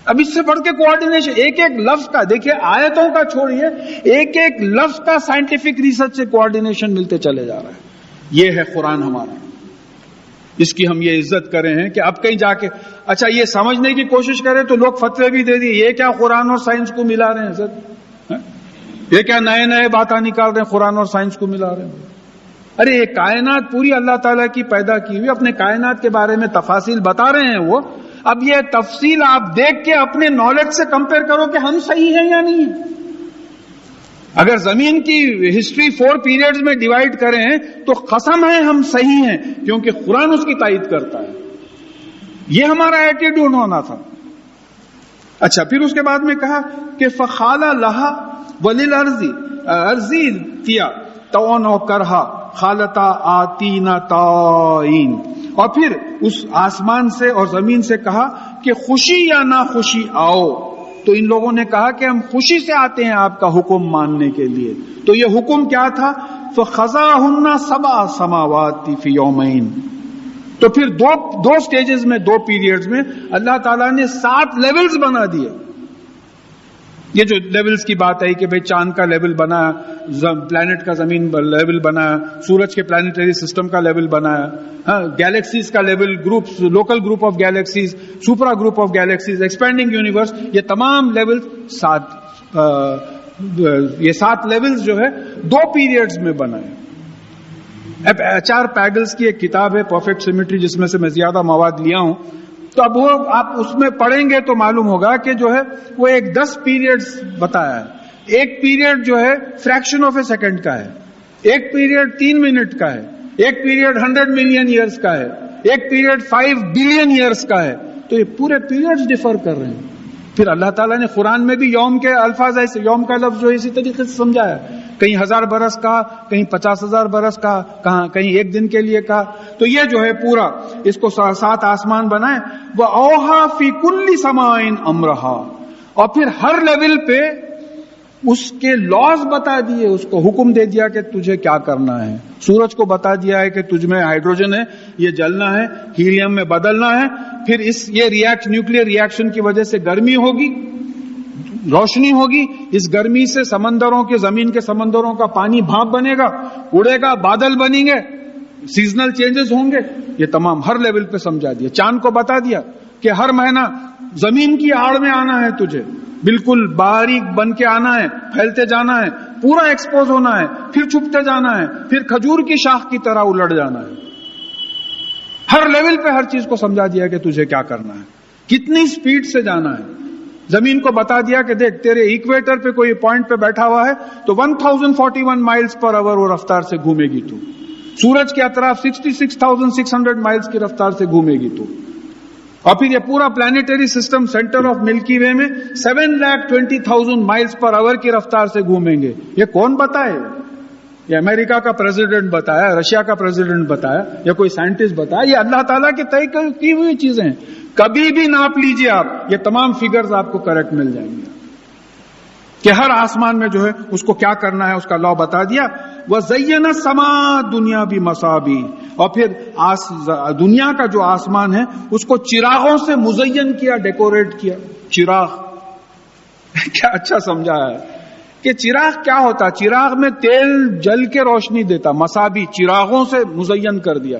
Speaker 1: اب اس سے بڑھ کے کوآرڈینیشن ایک ایک لفظ کا، دیکھیے آیتوں کا چھوڑیے، ایک ایک لفظ کا سائنٹیفک ریسرچ سے کوآرڈینیشن ملتے چلے جا رہا ہے. یہ ہے قرآن ہمارا، اس کی ہم یہ عزت کرے ہیں کہ اب کہیں جا کے اچھا یہ سمجھنے کی کوشش کرے تو لوگ فتوے بھی دے دیے، یہ کیا قرآن اور سائنس کو ملا رہے ہیں سر، یہ کیا نئے نئے باتیں نکال رہے ہیں، قرآن اور سائنس کو ملا رہے ہیں. ارے یہ کائنات پوری اللہ تعالیٰ کی پیدا کی ہوئی، اپنے کائنات کے بارے میں تفاصیل بتا رہے ہیں وہ. اب یہ تفصیل آپ دیکھ کے اپنے نالج سے کمپیئر کرو کہ ہم صحیح ہیں یا نہیں ہیں. اگر زمین کی ہسٹری 4 پیریڈز میں ڈیوائڈ کریں تو قسم ہے ہم صحیح ہیں، کیونکہ قرآن اس کی تائید کرتا ہے. یہ ہمارا ایٹیٹیوڈ ہونا تھا. اچھا، پھر اس کے بعد میں کہا کہ فخال لہا وللارض ارضی تیا تون و کرہا خالتا آتینا تائین. اور پھر اس آسمان سے اور زمین سے کہا کہ خوشی یا نہ خوشی آؤ. تو ان لوگوں نے کہا کہ ہم خوشی سے آتے ہیں آپ کا حکم ماننے کے لیے. تو یہ حکم کیا تھا؟ فَخَزَاهُنَّ سَبْعَ سَمَاوَاتٍ فِي يَوْمَيْنِ. تو پھر دو سٹیجز میں، 2 پیریڈز میں اللہ تعالیٰ نے 7 لیولز بنا دیے. یہ جو لیولز کی بات ہے کہ بھئی چاند کا لیول بنایا، پلانٹ کا زمین لیول بنایا، سورج کے پلانیٹری سسٹم کا لیول بنایا، گیلیکسیز کا level, groups, local group of galaxies, supra group of galaxies, expanding universe, یہ تمام لیول 7 لیولز جو ہے 2 پیریڈز میں بنائے. HR پیگلز کی ایک کتاب ہے پرفیکٹ سیمیٹری، جس میں سے میں زیادہ مواد لیا ہوں. تو اب وہ آپ اس میں پڑھیں گے تو معلوم ہوگا کہ جو ہے وہ ایک 10 پیریڈز بتایا ہے. ایک پیریڈ جو ہے فریکشن آف اے سیکنڈ کا ہے، ایک پیریڈ 3 منٹ کا ہے، ایک پیریڈ 100 ملین ایئرز کا ہے، ایک پیریڈ 5 بلین ایئرز کا ہے. تو یہ پورے پیریڈز ڈیفر کر رہے ہیں. پھر اللہ تعالیٰ نے قرآن میں بھی یوم کے الفاظ ایسے، یوم کا لفظ جو اسی طریقے سے سمجھایا، کہیں 1000 برس کا، کہیں 50,000 برس کا، کہیں 1 دن کے لیے کا. تو یہ جو ہے پورا اس کو 7 آسمان بنائے. وَأَوْحَى فِي كُلِّ سَمَاءٍ أَمْرَهَا. اور پھر ہر لیول پہ اس کے لاز بتا دیے، اس کو حکم دے دیا کہ تجھے کیا کرنا ہے. سورج کو بتا دیا ہے کہ تجھ میں ہائیڈروجن ہے، یہ جلنا ہے، ہیلیم میں بدلنا ہے. پھر یہ نیوکلیئر ریاکشن کی وجہ سے گرمی ہوگی، روشنی ہوگی. اس گرمی سے سمندروں کے، زمین کے سمندروں کا پانی بھاپ بنے گا، اڑے گا، بادل بنیں گے، سیزنل چینجز ہوں گے. یہ تمام ہر لیول پہ سمجھا دیا. چاند کو بتا دیا کہ ہر مہینہ زمین کی آڑ میں آنا ہے، تجھے بالکل باریک بن کے آنا ہے، پھیلتے جانا ہے، پورا ایکسپوز ہونا ہے، پھر چھپتے جانا ہے، پھر کھجور کی شاخ کی طرح الٹ جانا ہے. ہر لیول پہ ہر چیز کو سمجھا دیا کہ تجھے کیا کرنا ہے، کتنی سپیڈ سے جانا ہے. زمین کو بتا دیا کہ دیکھ تیرے ایکویٹر پہ کوئی پوائنٹ پہ بیٹھا ہوا ہے تو 1041 مائلز پر آور وہ رفتار سے گھومے گی تو. سورج کے اطراف 66,600 مائلز کی رفتار سے گھومے گی تو. اور پھر یہ پورا پلانیٹری سسٹم سینٹر آف ملکی وے میں 7,20,000 مائلز پر آور کی رفتار سے گھومیں گے. یہ کون بتائے؟ یہ امریکہ کا پریزیڈنٹ بتایا، رشیا کا پریزیڈنٹ بتایا، یا کوئی سائنٹسٹ بتایا؟ یہ اللہ تعالیٰ کی طے کی ہوئی چیزیں ہیں. کبھی بھی ناپ لیجئے آپ، یہ تمام فگرز آپ کو کریکٹ مل جائیں گے کہ ہر آسمان میں جو ہے اس کو کیا کرنا ہے، اس کا لا بتا دیا. وَزَيَّنَ السَّمَاءَ الدُّنْيَا بِمَصَابِيحَ. اور پھر دنیا کا جو آسمان ہے اس کو چراغوں سے مزین کیا، ڈیکوریٹ کیا. چراغ کیا اچھا سمجھا ہے کہ چراغ کیا ہوتا. چراغ میں تیل جل کے روشنی دیتا، مصابی چراغوں سے مزین کر دیا.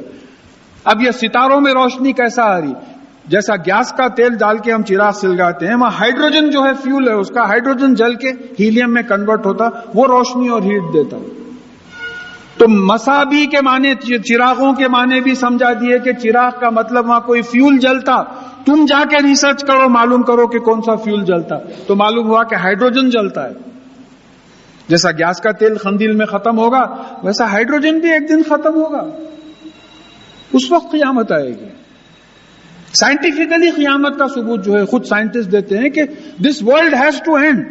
Speaker 1: اب یہ ستاروں میں روشنی کیسا آ رہی؟ جیسا گیس کا تیل ڈال کے ہم چراغ سلگاتے ہیں، وہاں ہائیڈروجن جو ہے فیول ہے، اس کا ہائیڈروجن جل کے ہیلیم میں کنورٹ ہوتا، وہ روشنی اور ہیٹ دیتا. تو مصابی کے معنی، چراغوں کے معنی بھی سمجھا دیے کہ چراغ کا مطلب وہاں کوئی فیول جلتا. تم جا کے ریسرچ کرو، معلوم کرو کہ کون سا فیول جلتا، تو معلوم ہوا کہ ہائیڈروجن جلتا ہے. جیسا گیس کا تیل خندیل میں ختم ہوگا، ویسا ہائیڈروجن بھی ایک دن ختم ہوگا. اس وقت قیامت آئے گی. سائنٹیفکلی قیامت کا ثبوت جو ہے خود سائنٹسٹ دیتے ہیں کہ this world has to end.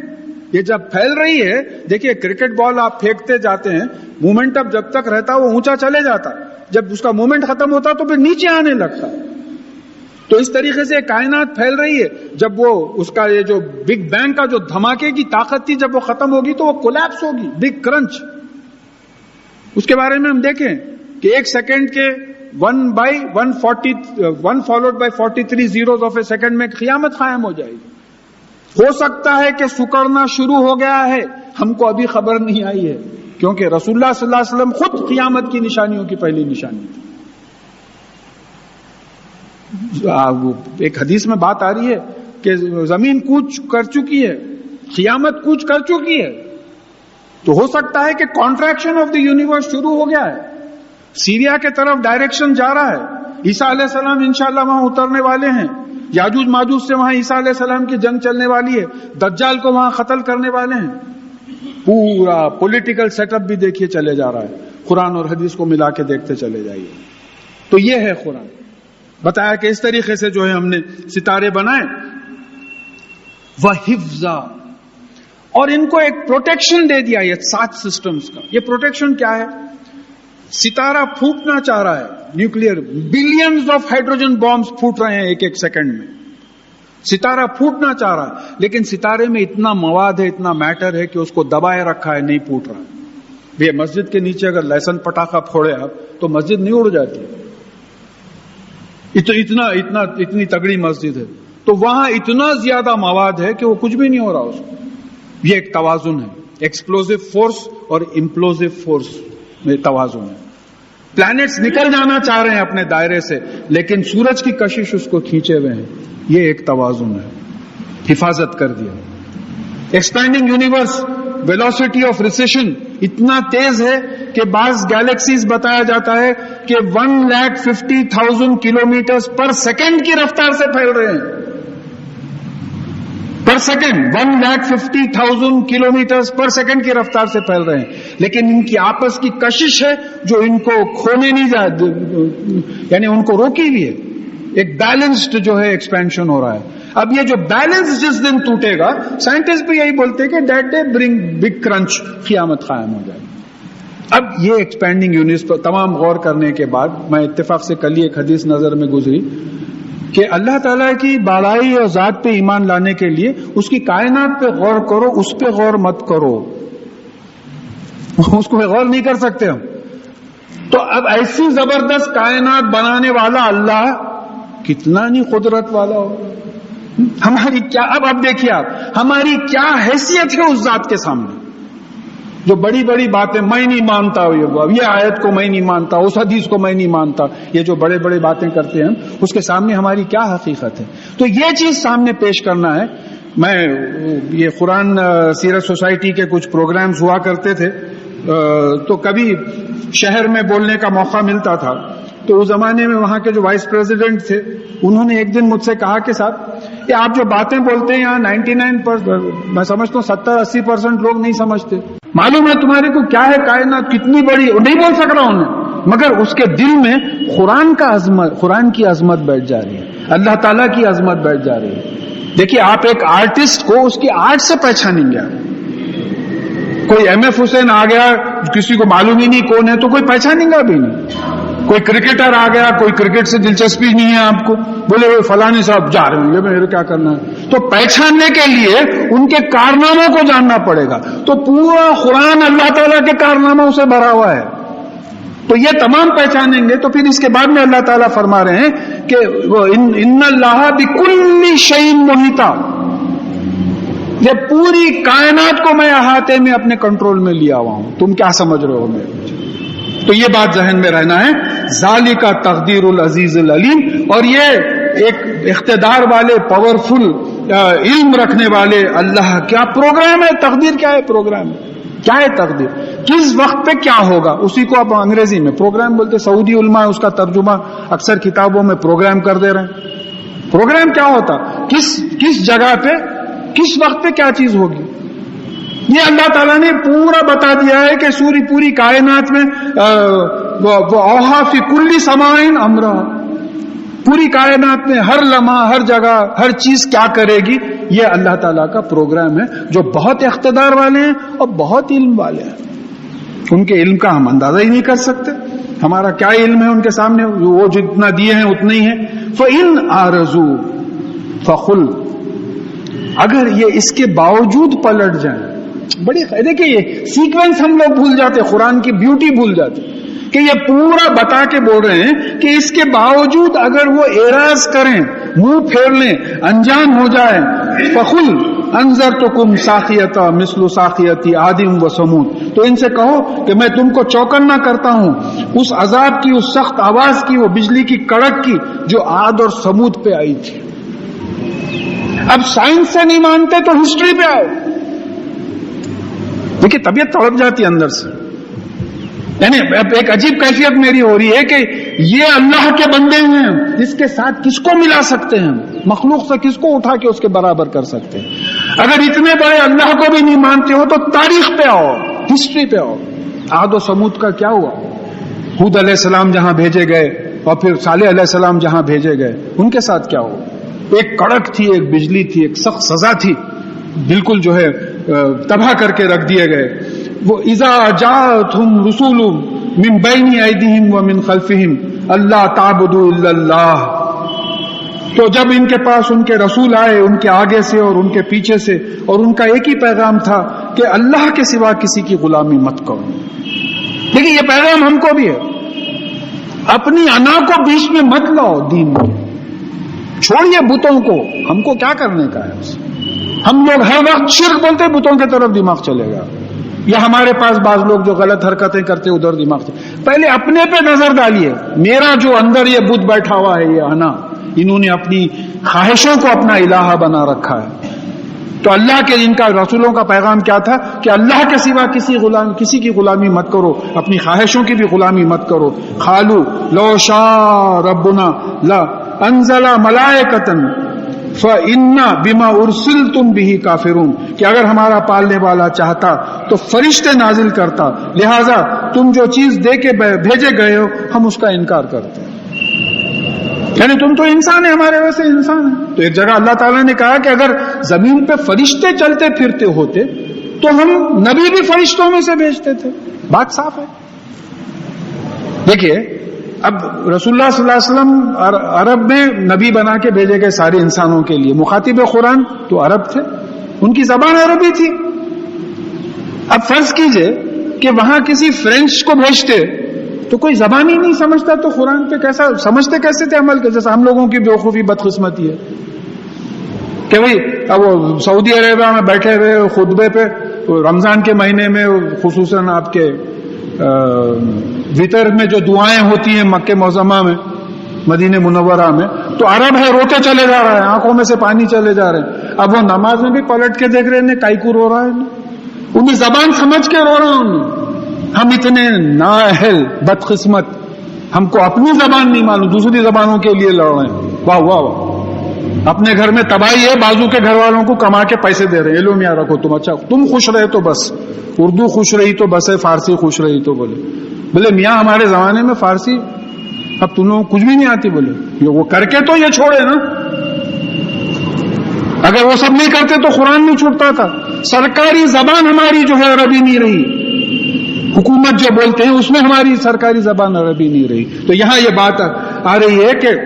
Speaker 1: یہ جب پھیل رہی ہے، دیکھیے کرکٹ بال آپ پھینکتے جاتے ہیں، مومنٹم جب تک رہتا وہ اونچا چلے جاتا، جب اس کا مومنٹ ختم ہوتا تو پھر نیچے آنے لگتا. تو اس طریقے سے کائنات پھیل رہی ہے. جب وہ اس کا یہ جو بگ بینگ کا جو دھماکے کی طاقت تھی، جب وہ ختم ہوگی تو وہ کولیپس ہوگی، بگ کرنچ. اس کے بارے میں ہم دیکھیں کہ ایک سیکنڈ کے 1 followed by 43 zeros of a second میں قیامت قائم ہو جائے گی. ہو سکتا ہے کہ سکڑنا شروع ہو گیا ہے، ہم کو ابھی خبر نہیں آئی ہے، کیونکہ رسول اللہ صلی اللہ علیہ وسلم خود قیامت کی نشانیوں کی پہلی نشانی تھی. ایک حدیث میں بات آ رہی ہے کہ زمین کوچ کر چکی ہے، قیامت کوچ کر چکی ہے. تو ہو سکتا ہے کہ کانٹریکشن آف دی یونیورس شروع ہو گیا ہے، سیریا کے طرف ڈائریکشن جا رہا ہے. عیسیٰ علیہ السلام انشاءاللہ وہاں اترنے والے ہیں، یاجوج ماجوج سے وہاں عیسیٰ علیہ السلام کی جنگ چلنے والی ہے، دجال کو وہاں قتل کرنے والے ہیں. پورا پولیٹیکل سیٹ اپ بھی دیکھیے چلے جا رہا ہے، قرآن اور حدیث کو ملا کے دیکھتے چلے جائیے. تو یہ ہے قرآن. بتایا کہ اس طریقے سے جو ہے ہم نے ستارے بنائے وحفظا، اور ان کو ایک پروٹیکشن دے دیا یہ 7 سسٹمز کا. یہ پروٹیکشن کیا ہے؟ ستارہ پھوٹنا چاہ رہا ہے، nuclear billions of hydrogen Bombas پھوٹ رہے ہیں ایک ایک سیکنڈ میں. ستارہ پھوٹنا چاہ رہا ہے، لیکن ستارے میں اتنا مواد ہے، اتنا میٹر ہے کہ اس کو دبائے رکھا ہے، نہیں پھوٹ رہا. یہ مسجد کے نیچے اگر لہسن پٹاخہ پھوڑے آپ تو مسجد نہیں اڑ جاتی. اتنی تگڑی مسجد ہے تو وہاں اتنا زیادہ مواد ہے کہ وہ کچھ بھی نہیں ہو رہا اس کو. یہ ایک توازن ہے. ایکسپلوزو فورس اور امپلوزو فورس میں توازن ہے. پلانٹس نکل جانا چاہ رہے ہیں اپنے دائرے سے، لیکن سورج کی کشش اس کو کھینچے ہوئے ہیں. یہ ایک توازن ہے. حفاظت کر دیا. Expanding universe, velocity of recession اتنا تیز ہے کہ بعض گیلیکسیز بتایا جاتا ہے کہ 1,50,000 کلومیٹر پر سیکنڈ کی رفتار سے پھیل رہے ہیں. Per second 1,50,000 kilometre per second کی رفتار سے پھیل رہے ہیں، لیکن ان کی آپس کی کشش ہے جو ان کو کھونے نہیں جائے، یعنی ان کو روکی ہوئی ہے. ایک بیلنسڈ جو ہے ایکسپینشن ہو رہا ہے. اب یہ جو بیلنس جس دن ٹوٹے گا، سائنٹسٹ بھی یہی بولتے ہیں کہ that day bring big crunch, قیامت قائم ہو جائے. اب یہ ایکسپینڈنگ یونیورس پر تمام غور کرنے کے بعد میں اتفاق سے کل ایک حدیث نظر میں گزری کہ اللہ تعالیٰ کی بالائی اور ذات پہ ایمان لانے کے لیے اس کی کائنات پہ غور کرو، اس پہ غور مت کرو. اس کو غور نہیں کر سکتے ہم. تو اب ایسی زبردست کائنات بنانے والا اللہ کتنا نہیں قدرت والا ہوگا. ہماری کیا اب دیکھیے آپ، ہماری کیا حیثیت ہے اس ذات کے سامنے جو بڑی بڑی باتیں میں نہیں مانتا، یہ آیت کو میں نہیں مانتا، اس حدیث کو میں نہیں مانتا، یہ جو بڑے بڑے باتیں کرتے ہیں اس کے سامنے ہماری کیا حقیقت ہے. تو یہ چیز سامنے پیش کرنا ہے. میں یہ قرآن سیرت سوسائٹی کے کچھ پروگرامز ہوا کرتے تھے تو کبھی شہر میں بولنے کا موقع ملتا تھا. تو اس زمانے میں وہاں کے جو وائس پریزیڈنٹ تھے انہوں نے ایک دن مجھ سے کہا کہ صاحب یہ آپ جو باتیں بولتے ہیں یہاں 99% میں سمجھتا ہوں 70-80% لوگ نہیں سمجھتے. معلوم ہے تمہارے کو کیا ہے کائنات کتنی بڑی، نہیں بول سک رہا ہوں میں، مگر اس کے دل میں قرآن کی عظمت بیٹھ جا رہی ہے، اللہ تعالیٰ کی عظمت بیٹھ جا رہی ہے. دیکھیے آپ ایک آرٹسٹ کو اس کی آرٹ سے پہچانیں گے. کوئی ایم ایف حسین آ گیا، کسی کو معلوم ہی نہیں کون ہے تو کوئی پہچانیں گا بھی نہیں. کوئی کرکٹر آ گیا، کوئی کرکٹ سے دلچسپی نہیں ہے آپ کو، بولے وہ فلانی صاحب جا رہے ہیں میرے کیا کرنا ہے. تو پہچاننے کے لیے ان کے کارناموں کو جاننا پڑے گا. تو پورا قرآن اللہ تعالیٰ کے کارناموں سے بھرا ہوا ہے. تو یہ تمام پہچانیں گے تو پھر اس کے بعد میں اللہ تعالیٰ فرما رہے ہیں کہ ان اللہ بکل شیء محیط، یہ پوری کائنات کو میں احاطے میں اپنے کنٹرول میں لیا ہوا ہوں. تم کیا سمجھ رہے ہو میرے؟ تو یہ بات ذہن میں رہنا ہے. ذالک تقدیر العزیز العلیم. اور یہ ایک اقتدار والے پاورفل علم رکھنے والے اللہ کیا پروگرام ہے. تقدیر کیا ہے؟ پروگرام کیا ہے؟ تقدیر کس وقت پہ کیا ہوگا اسی کو آپ انگریزی میں پروگرام بولتے. سعودی علماء اس کا ترجمہ اکثر کتابوں میں پروگرام کر دے رہے ہیں. پروگرام کیا ہوتا؟ کس جگہ پہ کس وقت پہ کیا چیز ہوگی. یہ اللہ تعالیٰ نے پورا بتا دیا ہے کہ پوری کائنات میں اوحا فی کل سماء امرا، پوری کائنات میں ہر لمحہ ہر جگہ ہر چیز کیا کرے گی. یہ اللہ تعالیٰ کا پروگرام ہے جو بہت اقتدار والے ہیں اور بہت علم والے ہیں. ان کے علم کا ہم اندازہ ہی نہیں کر سکتے. ہمارا کیا علم ہے ان کے سامنے؟ وہ جتنا دیے ہیں اتنا ہی ہے. فَإِنْ أَعْرَضُوا فَقُلْ، اگر یہ اس کے باوجود پلٹ جائیں. بڑی دیکھیں یہ سیکوینس ہم لوگ بھول جاتے، قرآن کی بیوٹی بھول جاتے کہ یہ پورا بتا کے بول رہے ہیں کہ اس کے باوجود اگر وہ اعراض کریں، منہ پھیر لیں، انجان ہو جائیں. فَقُلْ أَنذَرْتُكُمْ صَاخِيَةً مِثْلُ صَاخِيَةِ عَادٍ وَثَمُودَ، تو ان سے کہو کہ میں تم کو چوکنا کرتا ہوں اس عذاب کی، اس سخت آواز کی، وہ بجلی کی کڑک کی جو عاد اور سمود پہ آئی تھی. اب سائنس سے نہیں مانتے تو ہسٹری پہ آؤ. دیکھیے طبیعت تڑپ جاتی ہے اندر سے. یعنی ایک عجیب کیفیت میری ہو رہی ہے کہ یہ اللہ کے بندے ہیں، اس کے ساتھ کس کو ملا سکتے ہیں؟ مخلوق سے کس کو اٹھا کے اس کے برابر کر سکتے ہیں؟ اگر اتنے بڑے اللہ کو بھی نہیں مانتے ہو تو تاریخ پہ آؤ، ہسٹری پہ آؤ. عاد و سمود کا کیا ہوا؟ ہود علیہ السلام جہاں بھیجے گئے اور پھر صالح علیہ السلام جہاں بھیجے گئے، ان کے ساتھ کیا ہوا؟ ایک کڑک تھی، ایک بجلی تھی، ایک سخت سزا تھی، بالکل جو ہے تباہ کر کے رکھ دیے گئے. وہ اذا جاءتهم رسول من بین ایدیہم ومن خلفہم اللہ تعبدوا الا اللہ. تو جب ان کے پاس ان کے رسول آئے، ان کے آگے سے اور ان کے پیچھے سے، اور ان کا ایک ہی پیغام تھا کہ اللہ کے سوا کسی کی غلامی مت کرو. لیکن یہ پیغام ہم کو بھی ہے، اپنی انا کو بیچ میں مت لاؤ دین میں، چھوڑیے بتوں کو. ہم کو کیا کرنے کا ہے؟ ہم لوگ ہر وقت شرک بولتے بتوں کی طرف دماغ چلے گا، یا ہمارے پاس بعض لوگ جو غلط حرکتیں کرتے ادھر دماغ سے. پہلے اپنے پہ نظر ڈالیے. میرا جو اندر یہ بت بیٹھا ہوا ہے، یہ انا، انہوں نے اپنی خواہشوں کو اپنا الہ بنا رکھا ہے. تو اللہ کے ان کا رسولوں کا پیغام کیا تھا کہ اللہ کے سوا کسی کی غلامی مت کرو، اپنی خواہشوں کی بھی غلامی مت کرو. قالوا لو شاء ربنا لا انزل ملائکۃ فإنا بما ارسلتم به کافرون، کہ اگر ہمارا پالنے والا چاہتا تو فرشتے نازل کرتا، لہذا تم جو چیز دے کے بھیجے گئے ہو ہم اس کا انکار کرتے. یعنی تم تو انسان ہے، ہمارے ویسے انسان ہے. تو ایک جگہ اللہ تعالیٰ نے کہا کہ اگر زمین پہ فرشتے چلتے پھرتے ہوتے تو ہم نبی بھی فرشتوں میں سے بھیجتے تھے. بات صاف ہے. دیکھیے اب رسول اللہ صلی اللہ علیہ وسلم عرب میں نبی بنا کے بھیجے گئے سارے انسانوں کے لیے. مخاطب قرآن تو عرب تھے، ان کی زبان عربی تھی. اب فرض کیجئے کہ وہاں کسی فرینچ کو بھیجتے تو کوئی زبان ہی نہیں سمجھتا، تو قرآن پہ کیسا سمجھتے کیسے تھے عمل کے؟ جیسے ہم لوگوں کی بیوقوفی بدقسمتی ہے کہ بھئی اب وہ سعودی عربیہ میں بیٹھے ہوئے خطبے پہ رمضان کے مہینے میں خصوصاً آپ کے وطر میں جو دعائیں ہوتی ہیں مکہ معظمہ میں، مدینہ منورہ میں، تو عرب ہے روتے چلے جا رہے ہیں، آنکھوں میں سے پانی چلے جا رہے ہیں. اب وہ نماز میں بھی پلٹ کے دیکھ رہے ہیں کائی کو رو رہا ہے، انہیں زبان سمجھ کے رو رہے ہیں انہیں. ہم اتنے نااہل بدقسمت، ہم کو اپنی زبان نہیں معلوم، دوسری زبانوں کے لیے لڑ رہے ہیں. واہ واہ واہ. اپنے گھر میں تباہی ہے، بازو کے گھر والوں کو کما کے پیسے دے رہے ہیں، لو میاں رکھو تم، اچھا تم خوش رہے تو بس، اردو خوش رہی تو بس ہے، فارسی خوش رہی تو بولے میاں ہمارے زمانے میں فارسی، اب تم لوگوں کو کچھ بھی نہیں آتی. بولے یہ وہ کر کے تو یہ چھوڑے نا، اگر وہ سب نہیں کرتے تو قرآن نہیں چھوٹتا تھا. سرکاری زبان ہماری جو ہے عربی نہیں رہی، حکومت جو بولتے ہیں اس میں ہماری سرکاری زبان عربی نہیں رہی. تو یہاں یہ بات آ رہی ہے کہ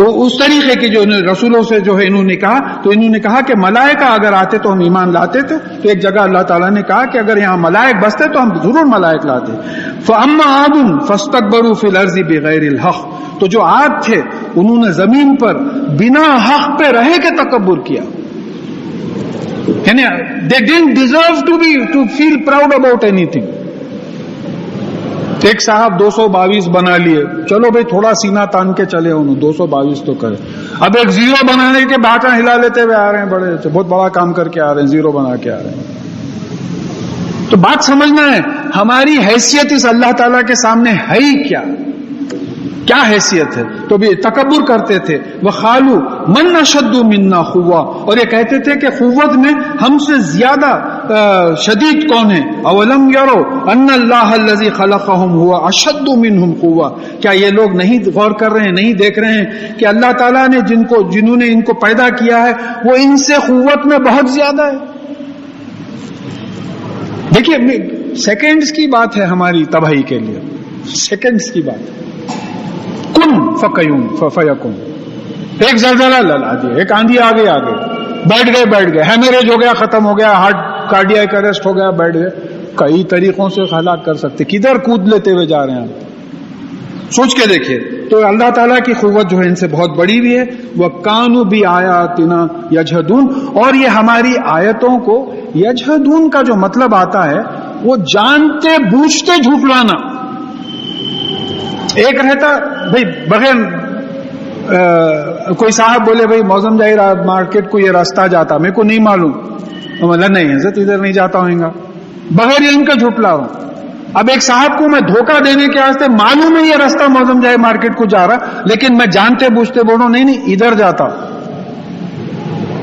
Speaker 1: اس طریقے کی جو رسولوں سے جو ہے انہوں نے کہا، تو انہوں نے کہا کہ ملائکہ اگر آتے تو ہم ایمان لاتے تھے. تو ایک جگہ اللہ تعالیٰ نے کہا کہ اگر یہاں ملائک بستے تو ہم ضرور ملائک لاتے. فَأَمَّا عَادٌ فَاسْتَكْبَرُوا فِي الْأَرْضِ بِغَيْرِ الْحَقِّ، تو جو عاد تھے انہوں نے زمین پر بنا حق پہ رہے کے تکبر کیا. یعنی they didn't deserve to feel proud about anything. ایک صاحب 222 بنا لیے، چلو بھائی تھوڑا سینہ تان کے چلے، انہوں 222 تو کرے. اب ایک زیرو بنانے کے باتیں ہلا لیتے ہوئے آ رہے ہیں، بڑے بہت بڑا کام کر کے آ رہے ہیں، زیرو بنا کے آ رہے ہیں. تو بات سمجھنا ہے ہماری حیثیت اس اللہ تعالیٰ کے سامنے ہے ہی کیا حیثیت ہے. تو بھی تکبر کرتے تھے. وَقَالُوا مَنْ أَشَدُّ مِنَّا قُوَّةً، اور یہ کہتے تھے کہ قوت میں ہم سے زیادہ شدید کون ہے. اولم يروا ان اللہ الذي خلقهم هو اشد منهم قوة، کیا یہ لوگ نہیں غور کر رہے ہیں، نہیں دیکھ رہے ہیں کہ اللہ تعالیٰ نے جنہوں نے ان کو پیدا کیا ہے وہ ان سے قوت میں بہت زیادہ ہے. دیکھیے سیکنڈز کی بات ہے ہماری تباہی کے لیے، سیکنڈز کی بات. کن فکیون فیکون، ایک زلزلہ لڑا دیا، ایک آندھی آ گئی، بیٹھ گئے، ہیمریج ہو گیا، ختم ہو گیا، ہارٹ کارڈیاک اریسٹ ہو گیا، بیٹھ گئے. کئی طریقوں سے ہلاک کر سکتے، کدھر کود لیتے ہوئے جا رہے ہیں آپ، سوچ کے دیکھیے. تو اللہ تعالیٰ کی قوت جو ہے ان سے بہت بڑی بھی ہے. وَكَانُوا بِآيَاتِنَا يَجْحَدُونَ، اور یہ ہماری آیتوں کو، یجحدون کا جو مطلب آتا ہے وہ جانتے بوجھتے جھٹلانا. ایک رہتا بھائی بغیر کوئی صاحب بولے بھائی موزم جائی مارکیٹ کو یہ راستہ جاتا، میرے کو نہیں معلوم، نہیں حضرت ادھر نہیں جاتا ہوئیں گا، بغیر ان کا جھٹلا ہوں. اب ایک صاحب کو میں دھوکہ دینے کے واسطے معلوم ہے یہ راستہ موزم جائی مارکیٹ کو جا رہا، لیکن میں جانتے بوجھتے بولوں نہیں ادھر جاتا،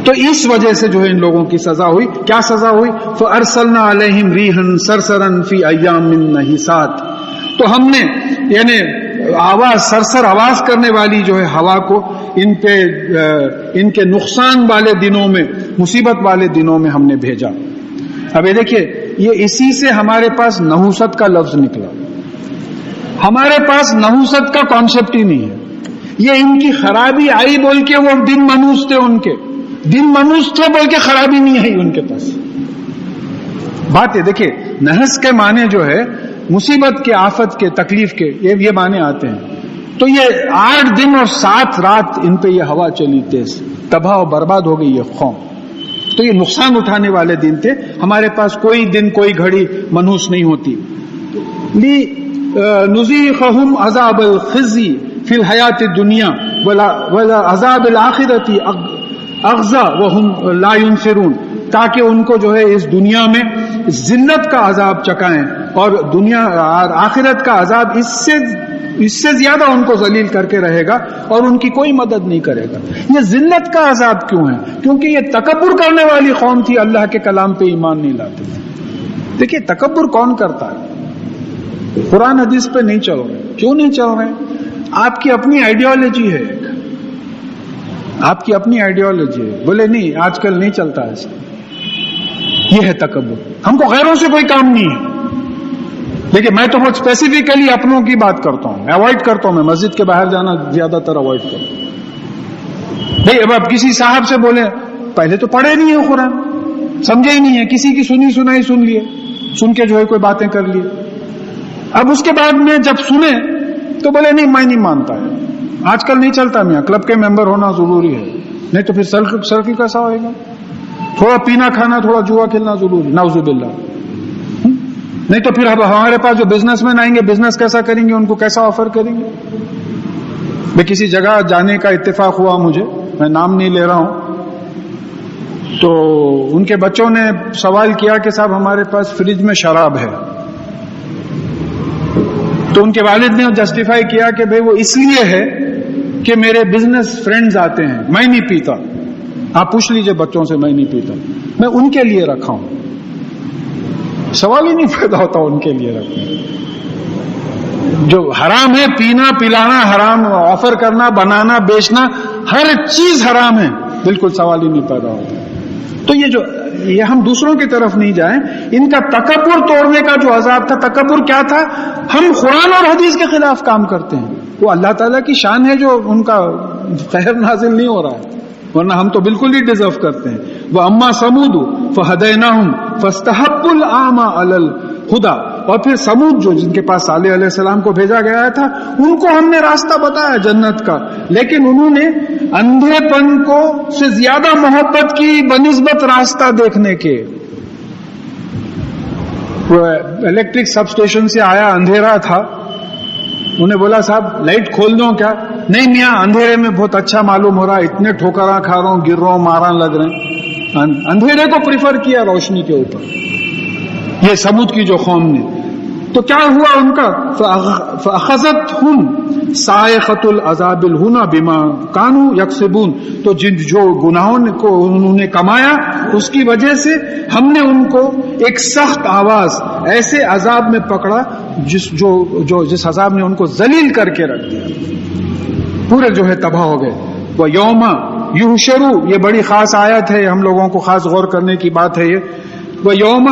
Speaker 1: تو اس وجہ سے جو ہے ان لوگوں کی سزا ہوئی. کیا سزا ہوئی؟ فَأَرْسَلْنَا عَلَيْهِمْ رِيحًا صَرْصَرًا فِي أَيَّامٍ نَحِسَاتٍ. تو ہم نے یعنی آواز سرسر آواز کرنے والی جو ہے ہوا کو ان پہ ان کے نقصان والے دنوں میں، مصیبت والے دنوں میں ہم نے بھیجا. اب یہ دیکھیے، یہ اسی سے ہمارے پاس نحوست کا لفظ نکلا. ہمارے پاس نحوست کا کانسیپٹ ہی نہیں ہے. یہ ان کی خرابی آئی بول کے وہ دن منوس تھے، ان کے دن منوس تھے بول کے خرابی نہیں آئی ان کے پاس. بات ہے دیکھیے، نحس کے معنی جو ہے مصیبت کے، آفت کے، تکلیف کے، یہ معنی آتے ہیں. تو یہ 8 دن اور 7 رات ان پہ یہ ہوا چلی تیز، تباہ و برباد ہو گئی یہ قوم. تو یہ نقصان اٹھانے والے دن تھے. ہمارے پاس کوئی دن کوئی گھڑی منحوس نہیں ہوتی. نذیقہم عذاب الخزی فی الحیات الدنیا ولا عذاب الآخرۃ اخزی وہم لا ینصرون. تاکہ ان کو جو ہے اس دنیا میں ذلت کا عذاب چکائیں، اور دنیا آخرت کا عذاب اس سے زیادہ ان کو ذلیل کر کے رہے گا، اور ان کی کوئی مدد نہیں کرے گا. یہ ذلت کا عذاب کیوں ہے؟ کیونکہ یہ تکبر کرنے والی قوم تھی، اللہ کے کلام پہ ایمان نہیں لاتے. دیکھیے تکبر کون کرتا ہے؟ قرآن حدیث پہ نہیں چل رہے. کیوں نہیں چل رہے؟ آپ کی اپنی آئیڈیالوجی ہے، آپ کی اپنی آئیڈیالوجی ہے. بولے نہیں آج کل نہیں چلتا ایسا. یہ ہے تکبر. ہم کو غیروں سے کوئی کام نہیں ہے. دیکھیے میں تو بہت اسپیسیفکلی اپنوں کی بات کرتا ہوں، اوائڈ کرتا ہوں. میں مسجد کے باہر جانا زیادہ تر اوائڈ کرتا ہوں. نہیں اب آپ کسی صاحب سے بولے پہلے تو پڑھے نہیں ہے قرآن، سمجھے ہی نہیں ہے، کسی کی سنی سنائی سن لیے، سن کے جو ہے کوئی باتیں کر لیے. اب اس کے بعد میں جب سنے تو بولے نہیں میں نہیں مانتا ہے، آج کل نہیں چلتا. میاں کلب کے ممبر ہونا ضروری ہے، نہیں تو پھر سرکل کیسا ہوئے گا؟ تھوڑا پینا کھانا، تھوڑا جوا کھیلنا ضروری، نعوذ باللہ. نہیں تو پھر اب ہمارے پاس جو بزنس مین آئیں گے بزنس کیسا کریں گے، ان کو کیسا آفر کریں گے؟ میں کسی جگہ جانے کا اتفاق ہوا مجھے، میں نام نہیں لے رہا ہوں، تو ان کے بچوں نے سوال کیا کہ صاحب ہمارے پاس فریج میں شراب ہے. تو ان کے والد نے جسٹیفائی کیا کہ بھئی وہ اس لیے ہے کہ میرے بزنس فرینڈز آتے ہیں، میں نہیں پیتا. آپ پوچھ لیجئے بچوں سے، میں نہیں پیتا، میں ان کے لیے رکھا ہوں. سوال ہی نہیں پیدا ہوتا ان کے لیے رکھنا. جو حرام ہے، پینا پلانا حرام، آفر کرنا، بنانا، بیچنا، ہر چیز حرام ہے، بالکل سوال ہی نہیں پیدا ہوتا. تو یہ ہم دوسروں کی طرف نہیں جائیں. ان کا تکبر توڑنے کا جو عذاب تھا، تکبر کیا تھا؟ ہم قرآن اور حدیث کے خلاف کام کرتے ہیں. وہ اللہ تعالیٰ کی شان ہے جو ان کا قہر نازل نہیں ہو رہا ہے، ورنہ ہم تو بالکل ہی ڈیزرو کرتے ہیں. وَأَمَّا ثَمُودُ فَهَدَيْنَاهُمْ فَاسْتَحَبُّوا الْأَعْمَى عَلَى الْهُدَى. اور پھر سمود جن کے پاس صالح علیہ السلام کو بھیجا گیا تھا، ان کو ہم نے راستہ بتایا جنت کا، لیکن انہوں نے اندھے پن کو سے زیادہ محبت کی بنسبت راستہ دیکھنے کے. وہ الیکٹرک سب اسٹیشن سے آیا، اندھیرا تھا، انہیں بولا صاحب لائٹ کھول دو کیا؟ نہیں میاں اندھیرے میں بہت اچھا معلوم ہو رہا ہے، اتنے ٹھوکراں کھا رہا ہوں، گر رہا ہوں، ماراں لگ رہے ہیں. اندھیرے کو پریفر کیا روشنی کے اوپر. یہ سمود کی جو قوم نے، تو کیا ہوا ان کا؟ فَأَخَذَتْهُمْ صَاعِقَةُ الْعَذَابِ الْهُونَ بِمَا كَانُوا يَكْسِبُونَ. تو جو گناہوں کو انہوں نے کمایا، اس کی وجہ سے ہم نے ان کو ایک سخت آواز ایسے عذاب میں پکڑا جس عذاب نے ان کو ذلیل کر کے رکھ دیا، پورے جو ہے تباہ ہو گئے. وَيَوْمَ يُحْشَرُ، یہ بڑی خاص آیت ہے، ہم لوگوں کو خاص غور کرنے کی بات ہے یہ. وَيَوْمَ